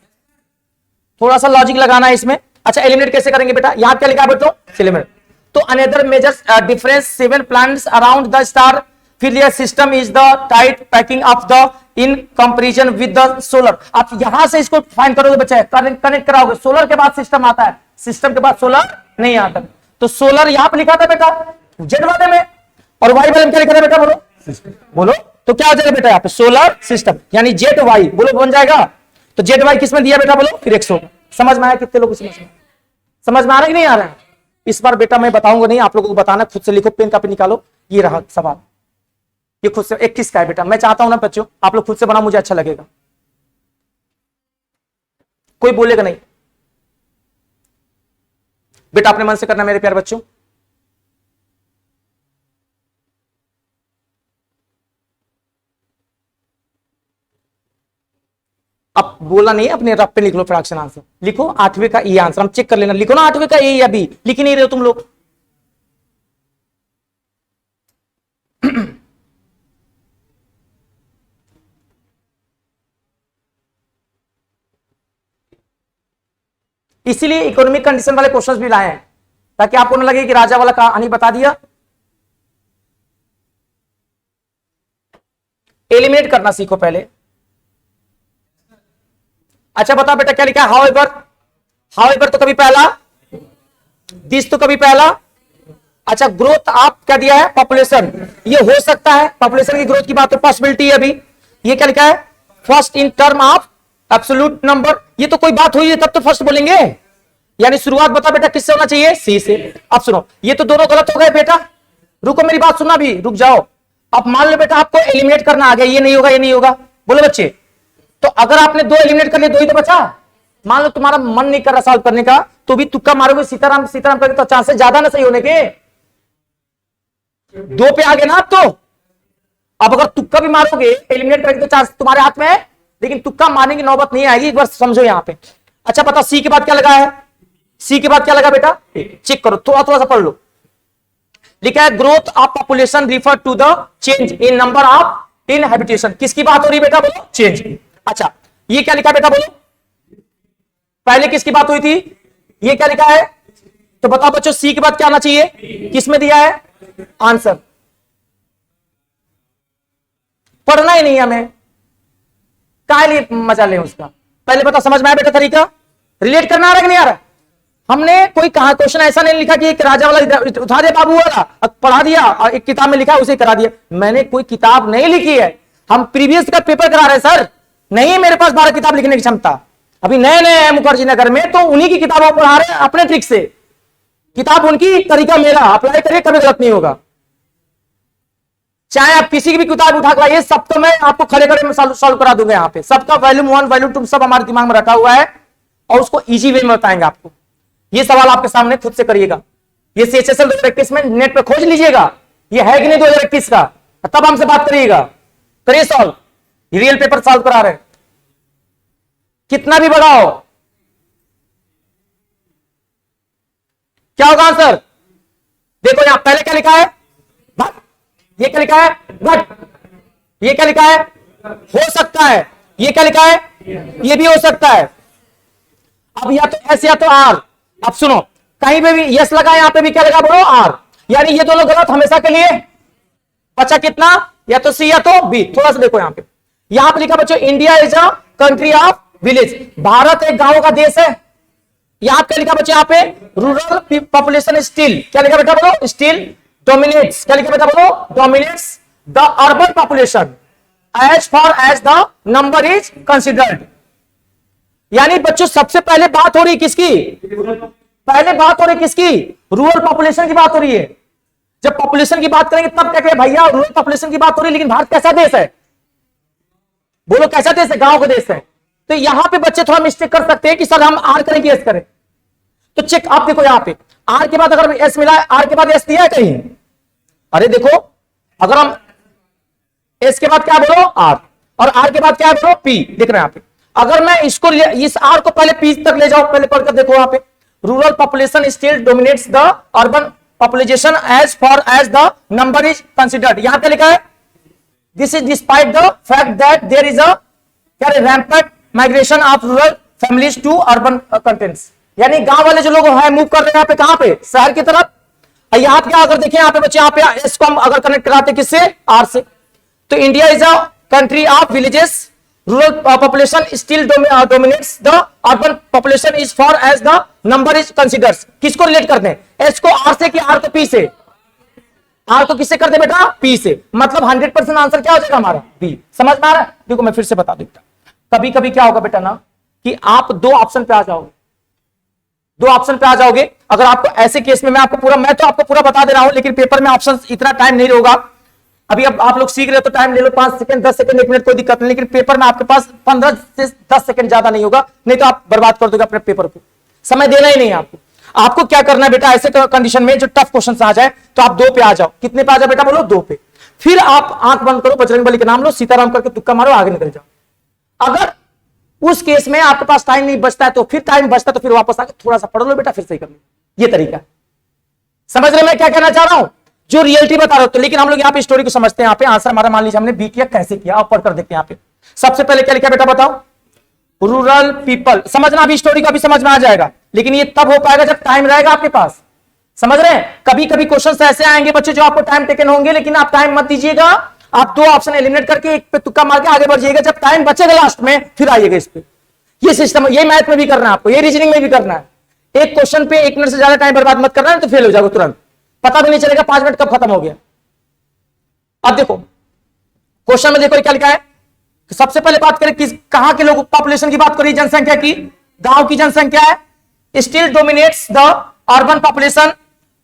थोड़ा सा लॉजिक लगाना है इसमें। अच्छा एलिमिनेट कैसे करेंगे बेटा? यहां क्या लिखा है बेटो? एलिमिनेट। तो another major difference 7 planets around the star, फिर यह system is the tight packing of the in comparison with the solar. आप यहां से इसको फाइंड करोगे बच्चे, कनेक्ट कराओगे। सोलर के बाद सिस्टम आता है, सिस्टम के बाद सोलर नहीं आता। तो सोलर यहां पर लिखा था बेटा जेड वाले में, और वाई वाले में क्या लिखा था बेटा? बोलो तो क्या हो जाएगा बेटा यहाँ पे? सोलर सिस्टम, यानी जेड वाई बोलो बन जाएगा। तो जेड वाई किसमें दिया बेटा? बोलो फिर 100। समझ में आया? कितने लोग समझ में आ रहा है कि नहीं आ रहा है? इस बार बेटा मैं बताऊंगा नहीं, आप लोगों को बताना, खुद से लिखो, पेन कापी निकालो। ये रहा सवाल, ये खुद से 21 का है बेटा। मैं चाहता हूं ना बच्चों आप लोग खुद से बनाओ, मुझे अच्छा लगेगा। कोई बोलेगा नहीं बेटा, अपने मन से करना मेरे प्यारे बच्चों। अब बोला नहीं, अपने रफ पे लिख लो, फ्रैक्शन आंसर लिखो। 8वें का ये आंसर हम चेक कर लेना, लिखो ना 8वें का ए या बी, लिख ही नहीं रहे हो तुम लोग। इसीलिए इकोनॉमिक कंडीशन वाले क्वेश्चंस भी लाए हैं, ताकि आपको न लगे कि राजा वाला कहानी बता दिया। एलिमिनेट करना सीखो पहले। अच्छा बता बेटा क्या लिखा है? हाउएवर तो कभी पहला, दिस तो कभी पहला। अच्छा ग्रोथ आप क्या दिया है? पॉपुलेशन। ये हो सकता है पॉपुलेशन की ग्रोथ की बात है, पॉसिबिलिटी है अभी। ये क्या लिखा है? First in term of absolute number. ये तो कोई बात हुई है तब तो फर्स्ट बोलेंगे, यानी शुरुआत बता बेटा किससे होना चाहिए? सी से। अब सुनो, ये तो दोनों गलत हो गए बेटा, रुको मेरी बात सुनना भी, रुक जाओ। अब मान लो बेटा आपको एलिमिनेट करना आ गया, ये नहीं होगा, ये नहीं होगा, बोलो बच्चे। तो अगर आपने 2 एलिमिनेट कर लिए, 2 ही तो बचा। मान लो तुम्हारा मन नहीं कर रहा सॉल्व करने का, तो भी तुक्का मारोगे सीताराम सीताराम करके, तो चांसेस ज्यादा ना सही होने के। 2 पे आ गए ना आप तो। अब अगर तुक्का भी मारोगे एलिमिनेट करके, तो चांस तुम्हारे हाथ में है, लेकिन तुक्का मारने की नौबत नहीं आएगी, एक बार समझो यहां पे। अच्छा पता सी के बाद क्या लगा है? सी के बाद क्या लगा बेटा? चेक करो, थोड़ा थोड़ा सा पढ़ लो। लिखा है growth of population refer to the change in number of inhabitation. किसकी बात हो रही बेटा? बोलो चेंज। अच्छा ये क्या लिखा बेटा? बोलो पहले किसकी बात हुई थी? ये क्या लिखा है? तो बताओ बच्चों सी के बाद क्या आना चाहिए? किसमें दिया है आंसर? पढ़ना ही नहीं हमें, काहे लिए मजा ले उसका। पहले बता, समझ में आया बेटा तरीका? रिलेट करना आ रहा है कि नहीं आ रहा? हमने कोई कहा क्वेश्चन ऐसा नहीं लिखा कि एक राजा वाला उठा दे बाबू वाला पढ़ा दिया, और एक किताब में लिखा है उसे करा दिया। मैंने कोई किताब नहीं लिखी है, हम प्रीवियस का पेपर करा रहे हैं सर। नहीं मेरे पास 12 किताब लिखने की क्षमता, अभी नए नए हैं मुखर्जी नगर में, तो उन्हीं की किताबों पढ़ा रहे हैं अपने ट्रिक से। किताब उनकी, तरीका मेरा, अप्लाई करिए कभी गलत नहीं होगा। चाहे आप किसी की भी किताब उठा कर लाइए, सब तो मैं आपको खड़े खड़े में सॉल्व करा दूंगा। यहाँ पे सबका वॉल्यूम 1 वॉल्यूम 2 सब हमारे दिमाग में रखा हुआ है, और उसको इजी वे में बताएंगे आपको। ये सवाल आपके सामने खुद से करिएगा। ये CHSL 2021 में नेट पे खोज लीजिएगा, ये है कि नहीं 2021 का, तब हमसे बात करिएगा। करिए सॉल्व, रियल पेपर सॉल्व करा रहे, कितना भी बढ़ाओ क्या होगा आंसर? देखो यहां पहले क्या लिखा है? बट। ये क्या लिखा है? बट। ये क्या लिखा है? हो सकता है। ये क्या लिखा है? ये भी हो सकता है। अब या तो एस या तो आर। अब सुनो, कहीं पे भी यस लगा, यहां पे भी क्या लगा बोलो? आर। यानी ये दोनों गलत हमेशा के लिए। बचा कितना? या तो सी या तो बी। थोड़ा सा देखो यहां पे लिखा बच्चों, India is a country of village. Bharat एक गांव का देश है। यहां क्या लिखा बच्चों? यहां पे रूरल पॉपुलेशन स्टिल, क्या लिखा बेटा बोलो? Still dominates. क्या लिखा बेटा बोलो? Dominates the urban population as far as the number is considered. यानी बच्चों सबसे पहले बात हो रही किसकी? पहले बात हो रही किसकी? रूरल पॉपुलेशन की बात हो रही है। जब पॉपुलेशन की बात करेंगे तब क्या कहें भैया? रूरल पॉपुलेशन की बात हो रही है। लेकिन भारत कैसा देश है? बोलो कैसा देश है? गांव का देश है। तो यहां पे बच्चे थोड़ा मिस्टेक कर सकते हैं कि सर हम आर करें कि एस करें। तो चेक आप देखो, यहां पे आर के बाद अगर एस मिला है, आर के बाद एस दिया है कहीं? अरे देखो, अगर हम एस के बाद क्या बोलो? आर, और आर के बाद क्या बोलो? पी। देख रहे हैं यहां पे, अगर मैं इसको इस आर को पहले पी तक ले जाओ, पहले पढ़कर देखो यहां पे, rural population still dominates the urban population as far as the number is considered. यहां पे लिखा है this is despite the fact that there is a क्या rampant migration of rural families to urban contents. यानी गांव वाले जो लोग हैं मूव कर रहे हैं यहाँ पे, कहां पे? शहर की तरफ। यहां पे अगर देखें यहाँ पे बच्चे, यहाँ पे एस को हम अगर कनेक्ट कराते किससे? आर से। तो India is a country of villages, rural population still dominates the urban population is for as the number is considers. किसको रिलेट करते हैं? एस को आर से कि आर को पी से? आर को किससे करते बेटा? पी से। मतलब 100% आंसर क्या हो जाएगा हमारा? बी। समझ में आ रहा है? देखो मैं फिर से बता दूं, कभी कभी क्या होगा बेटा ना, कि आप दो ऑप्शन पे आ जाओगे, दो ऑप्शन पे आ जाओगे। अगर आपको ऐसे केस में मैं तो आपको पूरा बता दे रहा हूं, लेकिन पेपर में ऑप्शन इतना टाइम नहीं होगा। अभी अब आप लोग सीख रहे हो तो टाइम ले लो, 5 सेकंड 10 सेकंड 1 मिनट कोई दिक्कत नहीं, लेकिन पेपर में आपके पास 15 से 10 सेकंड ज्यादा नहीं होगा, नहीं तो आप बर्बाद कर दोगे अपने पेपर को। समय देना ही नहीं है आपको। आपको क्या करना है बेटा, ऐसे कंडीशन में जो टफ क्वेश्चन आ जाए तो आप 2 पे आ जाओ। कितने पे आ जाओ बेटा बोलो? 2 पे। फिर आप आंख बंद करो, बजरंगबली का नाम लो, सीताराम करके तुक्का मारो, आगे निकल जाओ। अगर उस केस में आपके पास टाइम नहीं बचता है तो फिर टाइम बचता है तो फिर वापस आके थोड़ा सा पढ़ लो बेटा, फिर सही कर लो। ये तरीका समझ रहे मैं क्या कहना चाह रहा हूं? जो रियलिटी बता रहा हूं। तो लेकिन हम लोग यहाँ पे स्टोरी को समझते हैं। यहाँ पे आंसर हमारा मान लीजिए हमने बी किया, कैसे किया आप पढ़कर देखते हैं। यहाँ पे सबसे पहले क्या लिखा बेटा बताओ? Rural people. समझना, अभी स्टोरी को अभी समझ में आ जाएगा, लेकिन ये तब हो पाएगा जब टाइम रहेगा आपके पास। समझ रहे हैं? कभी कभी क्वेश्चन ऐसे आएंगे बच्चे जो आपको टाइम टेकन होंगे, लेकिन आप टाइम मत दीजिएगा। आप 2 ऑप्शन एलिमिनेट करके एक पे तुक्का मार के आगे बढ़ जाइएगा। जब टाइम बचेगा लास्ट में फिर आइएगा इस पे। ये सिस्टम, ये मैथ में भी करना है आपको, ये रीजनिंग में भी करना है। एक क्वेश्चन पे 1 मिनट से ज्यादा टाइम बर्बाद मत करना है, तो फेल हो जाओगे तुरंत, पता भी नहीं चलेगा 5 मिनट कब खत्म हो गया। अब देखो क्वेश्चन में, देखो क्या लिखा है। सबसे पहले बात करें किस कहां के लोग पॉपुलेशन की बात करें, जनसंख्या की। गांव की जनसंख्या है। Still dominates the urban population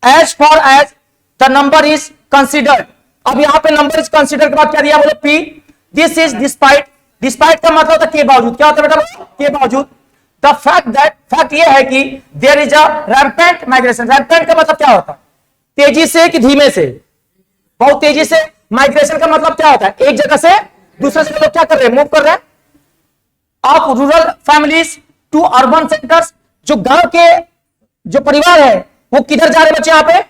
as far as the number is considered. अब यहां पे नंबर इज कंसिडर के बाद क्या दिया बोलो? P. This is despite. Despite का मतलब होता है के बावजूद। क्या होता है बेटा? के बावजूद। द फैक्ट दैट, फैक्ट ये है कि there is a rampant migration. Rampant का मतलब क्या होता है? तेजी से कि धीमे से? बहुत तेजी से। माइग्रेशन का मतलब क्या होता है? एक जगह से दूसरे जगह लोग क्या कर रहे हैं? मूव कर रहे हैं। Of rural families to urban centres. जो गांव के जो परिवार है वो किधर जा रहे हैं बच्चे? यहां पे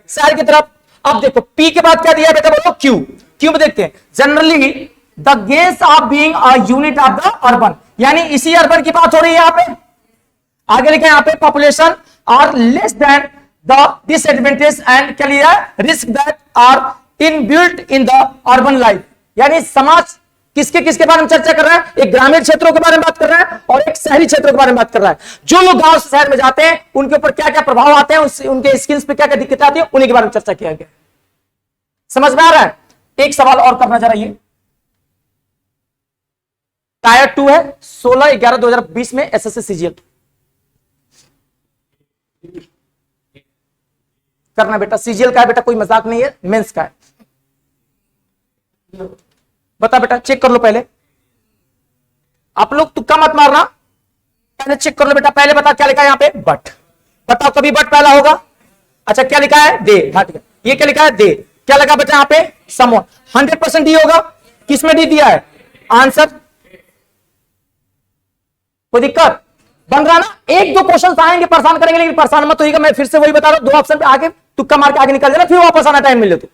शहर की तरफ। अब देखो पी के बाद क्या दिया बेटा बोलो? क्यू। क्यू में देखते हैं, generally the guess of being a unit of the urban. यानी इसी अर्बन की बात हो रही है यहां पे। आगे लिखा है यहां पे population are less than the disadvantage and क्या लिया? Risk that are inbuilt in the urban life. यानी समाज किसके किसके बारे में चर्चा कर रहा है? एक ग्रामीण क्षेत्रों के बारे में बात कर रहा है और एक शहरी क्षेत्रों के बारे में बात कर रहा है। जो लोग गांव से शहर में जाते हैं उनके ऊपर क्या क्या प्रभाव आते हैं, उनके स्किल्स पे क्या क्या दिक्कतें आती है, उन्हीं के बारे में चर्चा किया गया। समझ में आ रहा है? एक सवाल और करना जरा। ये टायर 2 है, 16/11/2020 में एसएससी सीजीएल करना बेटा। सीजीएल का है बेटा, कोई मजाक नहीं है, मेंस का है। बता बेटा, चेक कर लो पहले। आप लोग तुक्का मत मारना, पहले चेक कर लो बेटा। पहले बता क्या लिखा है यहां पे? बट। बताओ कभी बट पहला होगा? अच्छा क्या लिखा है? दे। हाँ ठीक है। ये क्या लिखा है? दे। क्या लगा बेटा यहां पे? समवन। 100% डी होगा। किसमें डी दिया है? आंसर। कोई दिक्कत? बन रहा ना, एक दो क्वेश्चन आएंगे परेशान करेंगे, लेकिन परेशान मत होइएगा। मैं फिर से वही बता रहा हूं, दो ऑप्शन पे आगे तुक्का मार के आगे निकल जाना, फिर वापस आना टाइम मिले तो।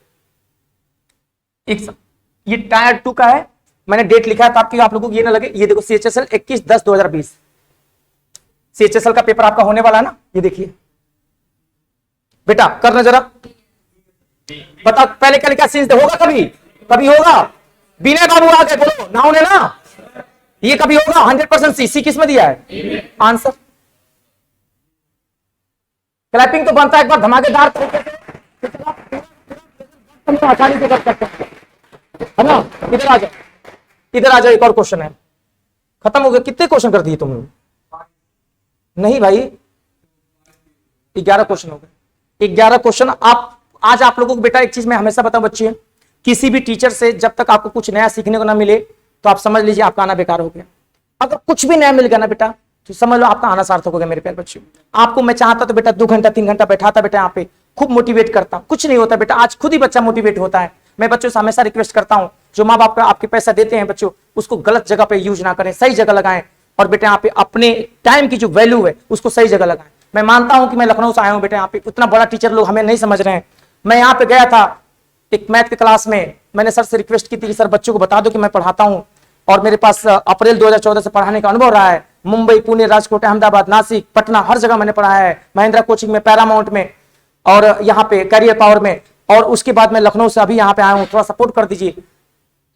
ये टायर 2 का है, मैंने डेट लिखा है ताकि आप लोगों को ये ना लगे। ये देखो CHSL 21/10/2020 CHSL का पेपर आपका होने वाला है ना, ये देखिए बेटा, करना जरा बता पहले क्या लिखा सीन्स होगा, कभी कभी होगा। बिना बाबू आ गए बोलो ना, उन्हें ना, ये कभी होगा 100% सी किस में दिया है आंसर। क्लैपिंग तो बनता है एक बार धमाकेदार तरीके से, आसानी से कर सकते हैं, है ना। इधर आ जाओ, इधर आ जाओ, एक और क्वेश्चन है, खत्म हो गया। कितने क्वेश्चन कर दिए तुमने? नहीं भाई, 11 क्वेश्चन हो गए, 11 क्वेश्चन। आप आज आप लोगों को बेटा एक चीज मैं हमेशा बताऊं बच्चे, किसी भी टीचर से जब तक आपको कुछ नया सीखने को ना मिले तो आप समझ लीजिए आपका आना बेकार हो गया। अगर कुछ भी नया मिल गया ना बेटा तो समझ लो आपका आना सार्थक हो गया। मेरे प्यारे बच्चों, आपको मैं चाहता तो बेटा 2 घंटा 3 घंटा बैठाता बेटा यहाँ पे, खूब मोटिवेट करता, कुछ नहीं होता बेटा। आज खुद ही बच्चा मोटिवेट होता है। मैं बच्चों से हमेशा रिक्वेस्ट करता हूं, जो माँ बाप आपके पैसा देते हैं बच्चों, उसको गलत जगह पे यूज ना करें, सही जगह लगाएं। और बेटा यहाँ पे अपने टाइम की जो वैल्यू है उसको सही जगह लगाएं। मैं मानता हूं कि मैं लखनऊ से आया हूं बेटा, यहाँ पे उतना बड़ा टीचर लोग हमें नहीं समझ रहे हैं। मैं यहाँ पे गया था एक मैथ की क्लास में, मैंने सर से रिक्वेस्ट की थी कि सर बच्चों को बता दो कि मैं पढ़ाता हूं और मेरे पास अप्रैल 2014 से पढ़ाने का अनुभव रहा है। मुंबई, पुणे, राजकोट, अहमदाबाद, नासिक, पटना, हर जगह मैंने पढ़ाया है, महिंद्रा कोचिंग में, पैरामाउंट में और यहाँ पे कैरियर पावर में। और उसके बाद मैं लखनऊ से अभी यहाँ पे आया हूँ, थोड़ा सपोर्ट कर दीजिए।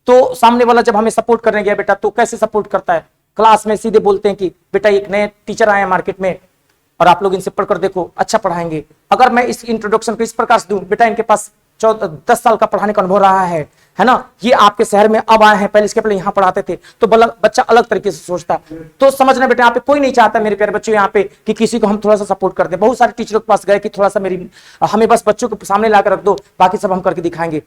तो सामने वाला जब हमें सपोर्ट करने गया बेटा तो कैसे सपोर्ट करता है, क्लास में सीधे बोलते हैं कि बेटा एक नए टीचर आए हैं मार्केट में और आप लोग इनसे पढ़कर देखो, अच्छा पढ़ाएंगे। अगर मैं इस इंट्रोडक्शन को इस प्रकार से दूं, बेटा इनके पास 10 साल का पढ़ाने का अनुभव रहा है ना, ये आपके शहर में अब आए हैं, पहले इसके पहले यहाँ पढ़ाते थे, तो बच्चा अलग तरीके से सोचता। तो समझना बेटा, यहाँ पे कोई नहीं चाहता मेरे प्यारे बच्चों यहाँ पे कि किसी को हम थोड़ा सा सपोर्ट कर दें। बहुत सारे टीचरों के पास गए कि थोड़ा सा हमें बस बच्चों को सामने लाकर रख दो, बाकी सब हम करके दिखाएंगे।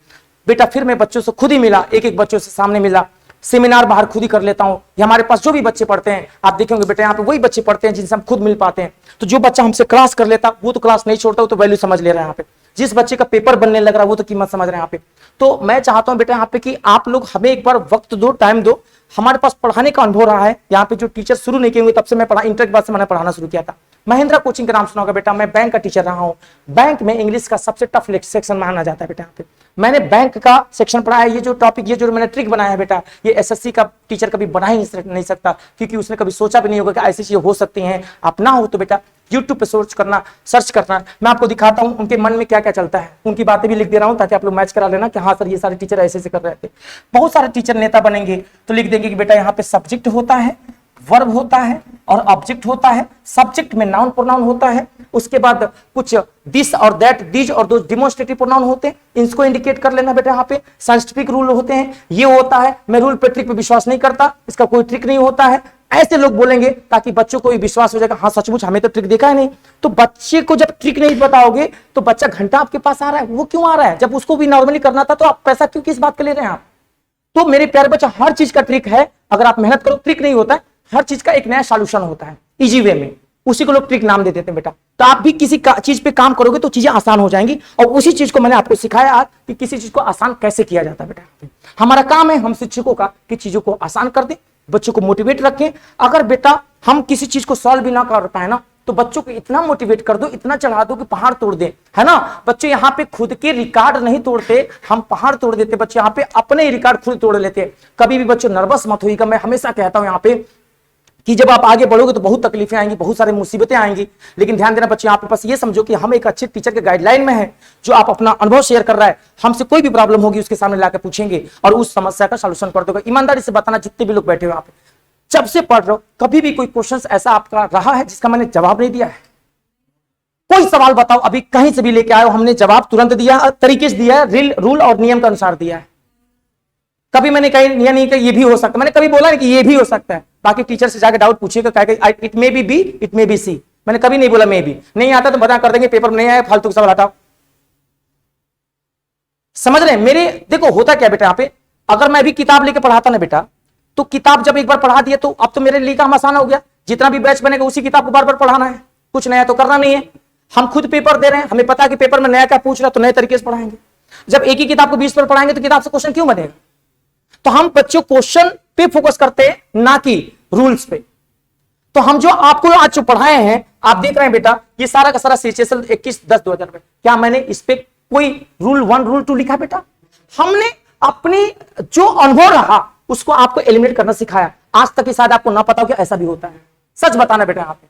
बेटा फिर मैं बच्चों से खुद ही मिला, एक एक बच्चों से सामने मिला, सेमिनार बाहर खुद ही कर लेता हूं। हमारे पास जो भी बच्चे पढ़ते हैं आप देखेंगे बेटा यहाँ पे वही बच्चे पढ़ते हैं जिनसे हम खुद मिल पाते हैं। तो जो बच्चा हमसे क्लास कर लेता वो तो क्लास नहीं छोड़ता, वो तो वैल्यू समझ ले रहा है यहाँ पे। जिस बच्चे का पेपर बनने लग रहा है वो तो कीमत समझ रहे हैं यहाँ पे। तो मैं चाहता हूं बेटा यहाँ पे कि आप लोग हमें एक बार वक्त दो, टाइम दो। हमारे पास पढ़ाने का अनुभव रहा है यहाँ पे, जो टीचर शुरू नहीं किए तब से मैं पढ़ा, इंटर के बाद से मैंने पढ़ाना शुरू किया था। महिंद्रा कोचिंग का नाम सुना होगा बेटा, मैं बैंक का टीचर रहा हूँ। बैंक में इंग्लिश का सबसे टफ सेक्शन माना जाता है बेटा यहाँ पे। मैंने बैंक का सेक्शन पढ़ा है। ये जो टॉपिक, ये जो मैंने ट्रिक बनाया है बेटा, ये एसएससी का टीचर कभी बना ही नहीं सकता, क्योंकि उसने कभी सोचा भी नहीं होगा कि ऐसी चीजें हो सकती हैं। आप ना हो तो बेटा यूट्यूब पे सर्च करना। मैं आपको दिखाता हूं उनके मन में क्या क्या चलता है, उनकी बातें भी लिख दे रहा हूं ताकि आप लोग मैच करा लेना कि हाँ सर ये सारे टीचर ऐसे कर रहे थे। बहुत सारे टीचर नेता बनेंगे तो लिख देंगे कि बेटा यहाँ पे सब्जेक्ट होता है, वर्ब होता है और ऑब्जेक्ट होता है। सब्जेक्ट में नाउन प्रोनाउन होता है, उसके बाद कुछ दिस और दैट, दीज और दोज डिमोन्स्ट्रेटिव प्रोनाउन होते हैं, इनको इंडिकेट कर लेना बेटा। यहाँ पे साइंटिफिक रूल होते हैं, ये होता है। मैं रूल पे ट्रिक पे विश्वास नहीं करता, इसका कोई ट्रिक नहीं होता है। ऐसे लोग बोलेंगे ताकि बच्चों को भी विश्वास हो जाएगा, हाँ सचमुच हमें तो ट्रिक देखा है नहीं। तो बच्चे को जब ट्रिक नहीं बताओगे तो बच्चा घंटा आपके पास आ रहा है, वो क्यों आ रहा है जब उसको भी नॉर्मली करना था, तो आप पैसा क्यों किस बात के ले रहे हैं आप। तो मेरे प्यारे बच्चा, हर चीज का ट्रिक है, अगर आप मेहनत करो ट्रिक नहीं होता है, हर चीज का एक नया सॉल्यूशन होता है इजी वे में, उसी को लोग ट्रिक नाम दे देते हैं बेटा। तो आप भी किसी चीज पे काम करोगे तो चीजें आसान हो जाएंगी, और उसी चीज को मैंने आपको सिखाया आज कि किसी चीज को आसान कैसे किया जाता है बेटा। हमारा काम है हम शिक्षकों का कि चीजों को आसान कर दें, बच्चों को मोटिवेट रखें। अगर बेटा हम किसी चीज को सॉल्व भी ना कर पाए ना, तो बच्चों को इतना मोटिवेट कर दो, इतना चढ़ा दो कि पहाड़ तोड़ दे, है ना। बच्चे यहाँ पे खुद के रिकॉर्ड नहीं तोड़ते, हम पहाड़ तोड़ देते। बच्चे यहाँ पे अपने रिकॉर्ड खुद तोड़ लेते हैं। कभी भी बच्चों नर्वस मत होइएगा। मैं हमेशा कहता हूं यहाँ पे कि जब आप आगे बढ़ोगे तो बहुत तकलीफें आएंगी, बहुत सारी मुसीबतें आएंगी, लेकिन ध्यान देना बच्चे, यहाँ पे बस ये समझो कि हम एक अच्छे टीचर के गाइडलाइन में है, जो आप अपना अनुभव शेयर कर रहा है। हमसे कोई भी प्रॉब्लम होगी उसके सामने लाकर पूछेंगे और उस समस्या का सॉल्यूशन कर दोगे। ईमानदारी से बताना, जितने भी लोग बैठे हो यहाँ पे, जब से पढ़ रहे हो, कभी भी कोई क्वेश्चन ऐसा आपका रहा है जिसका मैंने जवाब नहीं दिया है? कोई सवाल बताओ, अभी कहीं से भी लेके आए हो, हमने जवाब तुरंत दिया, तरीके से दिया है, रूल और नियम के अनुसार दिया है। कभी मैंने कहीं यह नहीं कि ये भी हो सकता, मैंने कभी बोला नहीं कि ये भी हो सकता है। बाकी टीचर से जाकर डाउट पूछिएगा, it may be B, it may be C. मैंने कभी नहीं बोला मे बी। नहीं आता तो बता कर देंगे, पेपर में नहीं आया, फालतू का सवाल हटाओ। समझ रहे हैं मेरे? देखो होता क्या बेटा, यहाँ पे अगर मैं भी किताब लेके पढ़ाता ना बेटा, तो किताब जब एक बार पढ़ा दिया तो अब तो मेरे लिए काम आसान हो गया। जितना भी बैच बनेगा उसी किताब को बार बार पढ़ाना है, कुछ नया तो करना नहीं है। हम खुद पेपर दे रहे हैं, हमें पता है कि पेपर में नया क्या पूछ रहा है, तो नए तरीके से पढ़ाएंगे। जब एक ही किताब को 20 बार पढ़ाएंगे तो किताब से क्वेश्चन क्यों बनेगा? तो हम बच्चों क्वेश्चन पे फोकस करते हैं, ना कि रूल्स पे। तो हम जो आपको आज जो पढ़ाए हैं, आप देख रहे हैं बेटा, ये सारा का सारा सिचुएशन 21/10/2000 में, क्या मैंने इस पे कोई रूल 1 रूल 2 लिखा बेटा? हमने अपनी जो अनुभव रहा उसको आपको एलिमिनेट करना सिखाया। आज तक की शायद आपको ना पता हो कि ऐसा भी होता है। सच बताना बेटा, आप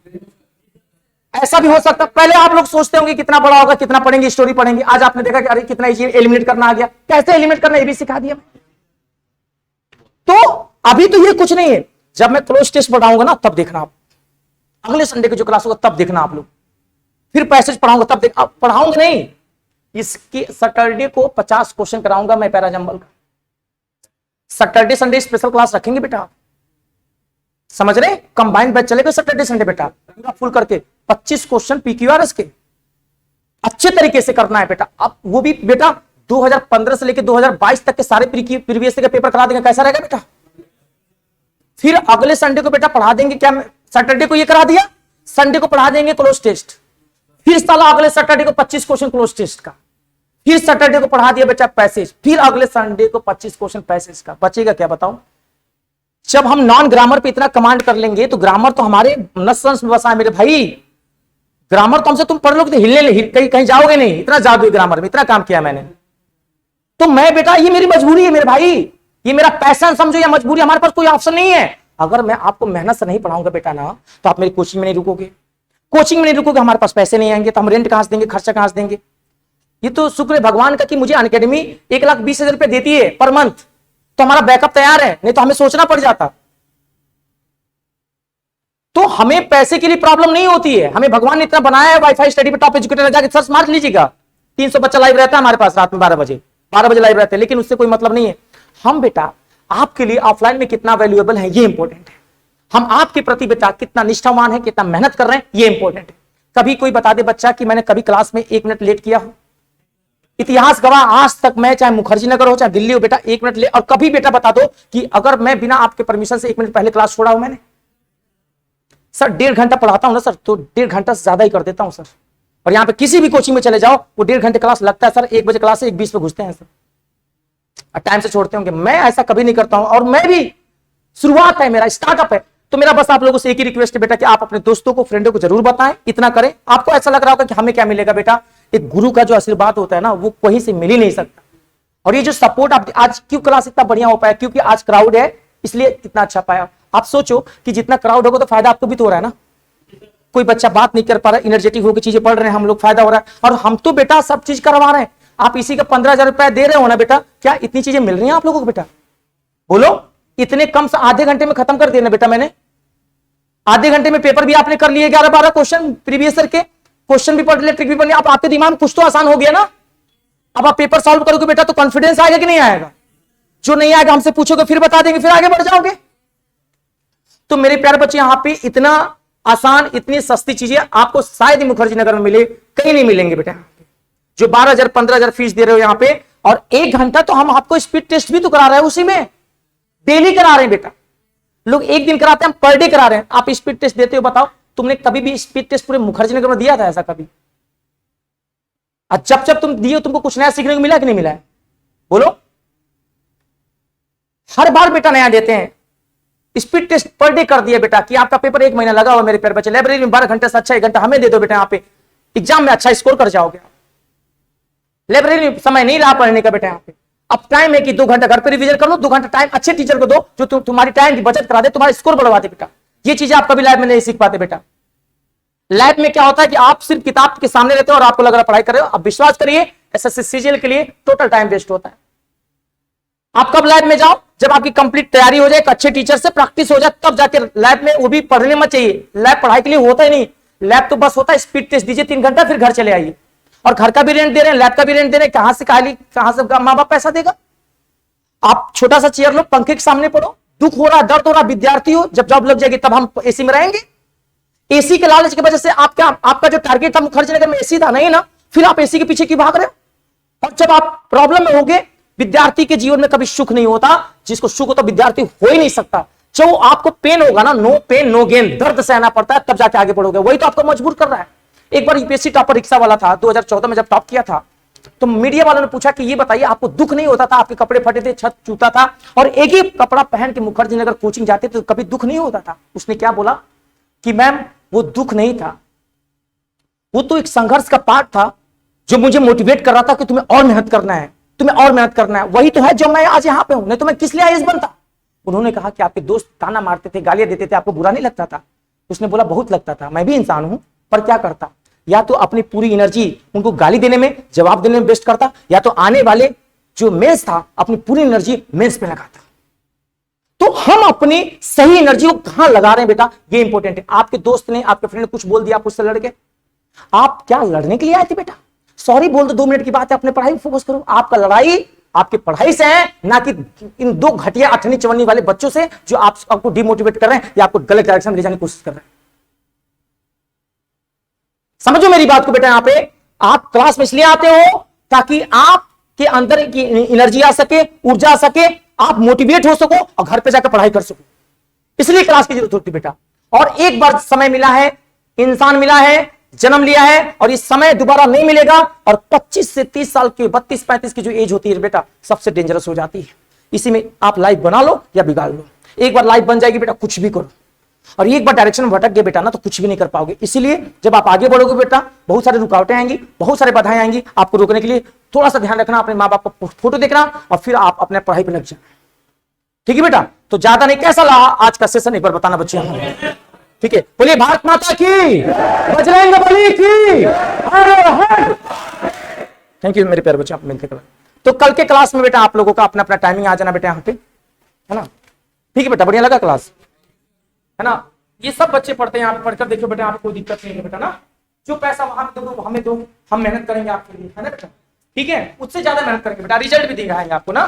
ऐसा भी हो सकता। पहले आप लोग सोचते होंगे कितना बड़ा होगा, कितना पढ़ेंगे, स्टोरी पढ़ेंगे। आज आपने देखा कि अरे कितना इजी एलिमिनेट करना आ गया। कैसे एलिमिनेट करना ये भी सिखा दिया। तो अभी तो ये कुछ नहीं है, जब मैं क्लोज टेस्ट पढ़ाऊंगा ना तब देखना आप, अगले संडे की जो क्लास होगा तब देखना आप लोग, फिर पैसेज पढ़ाऊंगा तब देख। पढ़ाऊंगा नहीं, इसकी सैटरडे को 50 क्वेश्चन कराऊंगा मैं पैराजंबल का। सैटरडे संडे स्पेशल क्लास रखेंगे बेटा, समझ रहे? कंबाइंड बैच चलेगा सैटरडे संडे बेटा, पूरा फुल करके 25 क्वेश्चन पीक्यूआरएस के अच्छे तरीके से करना है बेटा। अब वो भी बेटा 2015 से लेकर 2022 तक के सारे प्रीवियस के पेपर करा देंगे। कैसा रहेगा बेटा? फिर अगले संडे को बेटा पढ़ा देंगे, क्या सैटरडे को ये करा दिया, संडे को पढ़ा देंगे क्लोज टेस्ट, फिर साला अगले सैटरडे को 25 क्वेश्चन क्लोज टेस्ट का, फिर सैटरडे को पढ़ा दिया बेटा पैसेज, फिर अगले संडे को 25 क्वेश्चन पैसेज का। बचेगा क्या बताओ? जब हम नॉन ग्रामर पे इतना कमांड कर लेंगे तो ग्रामर तो हमारे नस में बसा है मेरे भाई। ग्रामर तो हमसे तुम पढ़ लोगे तो हिलने कहीं जाओगे नहीं, इतना जादू है ग्रामर में, इतना काम किया मैंने। तो मैं बेटा, ये मेरी मजबूरी है मेरे भाई, ये मेरा पैशन समझो या मजबूरी, हमारे पास कोई ऑप्शन नहीं है। अगर मैं आपको मेहनत से नहीं पढ़ाऊंगा बेटा ना, तो आप मेरी कोचिंग में नहीं रुकोगे, कोचिंग में नहीं रुकोगे, हमारे पास पैसे नहीं आएंगे, तो हम रेंट कहां से देंगे, खर्चा कहां से देंगे? ये तो शुक्र है भगवान का कि मुझे अनअकैडमी 1,20,000 रुपए देती है पर मंथ, तो हमारा बैकअप तैयार है, नहीं तो हमें सोचना पड़ जाता। तो हमें पैसे के लिए प्रॉब्लम नहीं होती है, हमें भगवान ने इतना बनाया है। वाईफाई स्टडी पे टॉप एजुकेटर जाके सर्च मार लीजिएगा, 300 बच्चा लाइव रहता है हमारे पास रात में 12 बजे लाइव रहते हैं, लेकिन उससे कोई मतलब नहीं है। हम बेटा आपके लिए ऑफलाइन में कितना वैल्यूएबल है ये इंपॉर्टेंट है, हम आपके प्रति बेटा कितना निष्ठावान है, कितना मेहनत कर रहे हैं ये इंपॉर्टेंट है। कभी कोई बता दे बच्चा कि मैंने कभी क्लास में 1 मिनट लेट किया हो? इतिहास गवाह, आज तक मैं चाहे मुखर्जी नगर हो चाहे दिल्ली हो बेटा 1 मिनट ले, और कभी बेटा बता दो कि अगर मैं बिना आपके परमिशन से 1 मिनट पहले क्लास छोड़ा हूं मैंने? सर 1.5 घंटा पढ़ाता हूं ना सर, तो 1.5 घंटा से ज्यादा ही कर देता हूं सर। और यहां पे किसी भी कोचिंग में चले जाओ वो 1.5 घंटे क्लास लगता है सर, 1 बजे क्लास से 1:20 पे घुसते हैं सर, टाइम से छोड़ते होंगे। मैं ऐसा कभी नहीं करता हूं, और मैं भी शुरुआत है, मेरा स्टार्टअप है। तो मेरा बस आप लोगों से एक ही रिक्वेस्ट है बेटा कि आप अपने दोस्तों को, फ्रेंडों को जरूर बताएं, इतना करें। आपको ऐसा लग रहा होगा कि हमें क्या मिलेगा बेटा, एक गुरु का जो आशीर्वाद होता है ना वो कहीं से मिल ही नहीं सकता। और ये जो सपोर्ट आप आज, क्यों क्लास इतना बढ़िया हो पाया? क्योंकि आज क्राउड है इसलिए कितना अच्छा पाया। आप सोचो कि जितना क्राउड होगा तो फायदा आपको भी तो हो रहा है ना। कोई बच्चा बात नहीं कर पा रहा, एनर्जेटिक होकर चीजें पढ़ रहे हैं, हम लोग फायदा हो रहा है, और हम तो बेटा सब चीज करवा रहे हैं। आप इसी का 15,000 रुपया दे रहे हो ना बेटा, क्या इतनी चीजें मिल रही हैं आप लोगों को बेटा? बोलो, इतने कम से आधे घंटे में खत्म कर दिया ना बेटा मैंने। आधे घंटे में पेपर भी आपने कर लिए, 11-12 क्वेश्चन प्रीवियस ईयर के क्वेश्चन भी पढ़ लिया, ट्रिक भी पढ़ लिया। अब आपके दिमाग में कुछ तो आसान हो गया ना। अब आप पेपर सॉल्व करोगे बेटा तो कॉन्फिडेंस आएगा कि नहीं आएगा? जो नहीं आएगा हमसे पूछोगे, फिर बता देंगे, फिर आगे बढ़ जाओगे। तो मेरे प्यारे बच्चे, यहां पे इतना आसान, इतनी सस्ती चीजें आपको शायद ही मुखर्जी नगर में मिले, कहीं नहीं मिलेंगे बेटा। जो 12,000 15,000 फीस दे रहे हो यहां पे, और 1 घंटा तो हम आपको स्पीड टेस्ट भी तो करा रहे हैं, उसी में डेली करा रहे हैं बेटा। लोग एक दिन कराते हैं, हम पर डे करा रहे हैं। आप स्पीड टेस्ट देते हो, बताओ तुमने कभी भी स्पीड टेस्ट पूरे मुखर्जी नगर में दिया था ऐसा कभी? जब जब तुम दिए तुमको कुछ नया सीखने को मिला कि नहीं मिला है? बोलो, हर बार बेटा नया देते हैं। स्पीड टेस्ट पर डे कर दिया बेटा कि आपका पेपर 1 महीना लगा हुआ मेरे प्यारे बच्चे। लाइब्रेरी में 12 घंटे से अच्छा 1 घंटा हमें दे दो बेटा, यहाँ पे एग्जाम में अच्छा स्कोर कर जाओगे। लाइब्रेरी में समय नहीं रहा पढ़ने का बेटा, यहाँ पे अब टाइम है कि 2 घंटा घर पे रिवीजन कर लो, 2 घंटा टाइम अच्छे टीचर को दो जो तुम्हारी टाइम की बचत करा दे, तुम्हारा स्कोर बढ़वा दे बेटा। ये चीजें आप कभी लाइफ में नहीं सीख पाते बेटा। लाइफ में क्या होता है कि आप सिर्फ किताब के सामने रहते हो और आपको लग रहा पढ़ाई कर रहे हो। अब विश्वास करिए, एसएससी सीजीएल के लिए टोटल टाइम वेस्ट होता है। आप कब लाइफ में जाओ? जब आपकी कंप्लीट तैयारी हो जाए, एक अच्छे टीचर से प्रैक्टिस हो जाए, तब जाके लाइफ में। वो भी पढ़ने में चाहिए, लैब पढ़ाई के लिए होता ही नहीं। लैब तो बस होता है स्पीड टेस्ट दीजिए 3 घंटा, फिर घर चले आइए। और घर का भी रेंट दे रहे हैं, लैब का भी रेंट दे रहे हैं, कहां से माँ बाप पैसा देगा? आप छोटा सा चेयर लो, पंखे के सामने पढ़ो, दुख हो रहा, दर्द हो रहा, विद्यार्थी हो, जब जॉब लग जाएगी तब हम एसी में रहेंगे। एसी के लालच की वजह से आपका जो टारगेट था मुखर्जी नगर में एसी था नहीं ना, फिर आप एसी के पीछे क्यों भाग रहे हो? और जब आप प्रॉब्लम में होगे, विद्यार्थी के जीवन में कभी सुख नहीं होता। जिसको सुख होता विद्यार्थी हो ही नहीं सकता। जो आपको पेन होगा ना, नो पेन नो गेन, दर्द सहना पड़ता है, तब जाके आगे बढ़ोगे। वही तो आपको मजबूर कर रहा है। एक बार यूपीएससी टॉपर रिक्शा वाला था, 2014 में जब टॉप किया था, तो मीडिया वालों ने पूछा कि ये बताइए आपको दुख नहीं होता था? आपके कपड़े फटे थे, छत चूता था, और एक ही कपड़ा पहन के मुखर्जी नगर कोचिंग जाते थे, तो कभी दुख नहीं होता था? उसने क्या बोला? कि मैम वो दुख नहीं था, वो तो एक संघर्ष का पार्ट था जो मुझे मोटिवेट कर रहा था कि तुम्हें और मेहनत करना है, तुम्हें और मेहनत करना है। वही तो है जो मैं आज यहां पे हूं, नहीं तो मैं किस लिए आईएएस बनता। उन्होंने कहा कि आपके दोस्त ताना मारते थे, गालियां देते थे, आपको बुरा नहीं लगता था? उसने बोला बहुत लगता था, मैं भी इंसान हूं, पर क्या करता, या तो अपनी पूरी एनर्जी उनको गाली देने में, जवाब देने में वेस्ट करता, या तो आने वाले जो मेंस था अपनी पूरी एनर्जी मेंस पे लगाता। तो हम अपनी सही एनर्जी को कहां लगा रहे हैं बेटा, ये इंपॉर्टेंट है। आपके दोस्त ने, आपके फ्रेंड ने कुछ बोल दिया, आप उससे लड़ गए, आप क्या लड़ने के लिए आए थे बेटा? सॉरी बोल दो, 2 मिनट की बात है, अपने पढ़ाई फोकस करो। आपका लड़ाई आपकी पढ़ाई से है, ना कि इन 2 घटिया अठनी चवन्नी वाले बच्चों से जो आपको डिमोटिवेट कर रहे हैं या आपको गलत डायरेक्शन में ले जाने की कोशिश कर रहे हैं। समझो मेरी बात को बेटा। यहां पे आप क्लास में इसलिए आते हो ताकि आपके अंदर की एनर्जी आ सके, ऊर्जा आ सके, आप मोटिवेट हो सको और घर पे जाकर पढ़ाई कर सको, इसलिए क्लास की जरूरत होती बेटा। और एक बार समय मिला है, इंसान मिला है, जन्म लिया है, और इस समय दोबारा नहीं मिलेगा। और 25 से 30 साल की, 32-35 की जो एज होती है बेटा, सबसे डेंजरस हो जाती है। इसी में आप लाइफ बना लो या बिगाड़ लो। एक बार लाइफ बन जाएगी बेटा, कुछ भी करो, और एक बार डायरेक्शन में भटक गए बेटा ना, तो कुछ भी नहीं कर पाओगे। इसीलिए जब आप आगे बढ़ोगे बेटा, बहुत सारी रुकावटें आएंगी, बहुत सारे बाधाएं आएंगी। आपको रोकने के लिए थोड़ा सा ध्यान रखना, अपने माँ बाप का फोटो देखना, और फिर आप अपने पढ़ाई पर लग जाना। ठीक है बेटा? तो ज्यादा नहीं, कैसा लगा आज का सेशन, एक बार बताना बच्चे। ठीक है, बोलिए भारत माता की, बजरंगबली की, हर हर। थैंक यू मेरे प्यारे बच्चे, आप मिलते करें। तो कल के क्लास में बेटा आप लोगों का अपना अपना टाइमिंग आ जाना बेटा यहाँ पे, है ना? ठीक है बेटा, बढ़िया लगा क्लास, है ना? ये सब बच्चे पढ़ते हैं, यहाँ पे पढ़कर देखो बेटा, आपको कोई दिक्कत नहीं है बेटा ना। जो पैसा वहां पे दो हमें दो, हम मेहनत करेंगे आपके लिए, है ना बेटा? ठीक है, उससे ज्यादा मेहनत करेंगे बेटा, रिजल्ट भी दिखाएंगे आपको ना।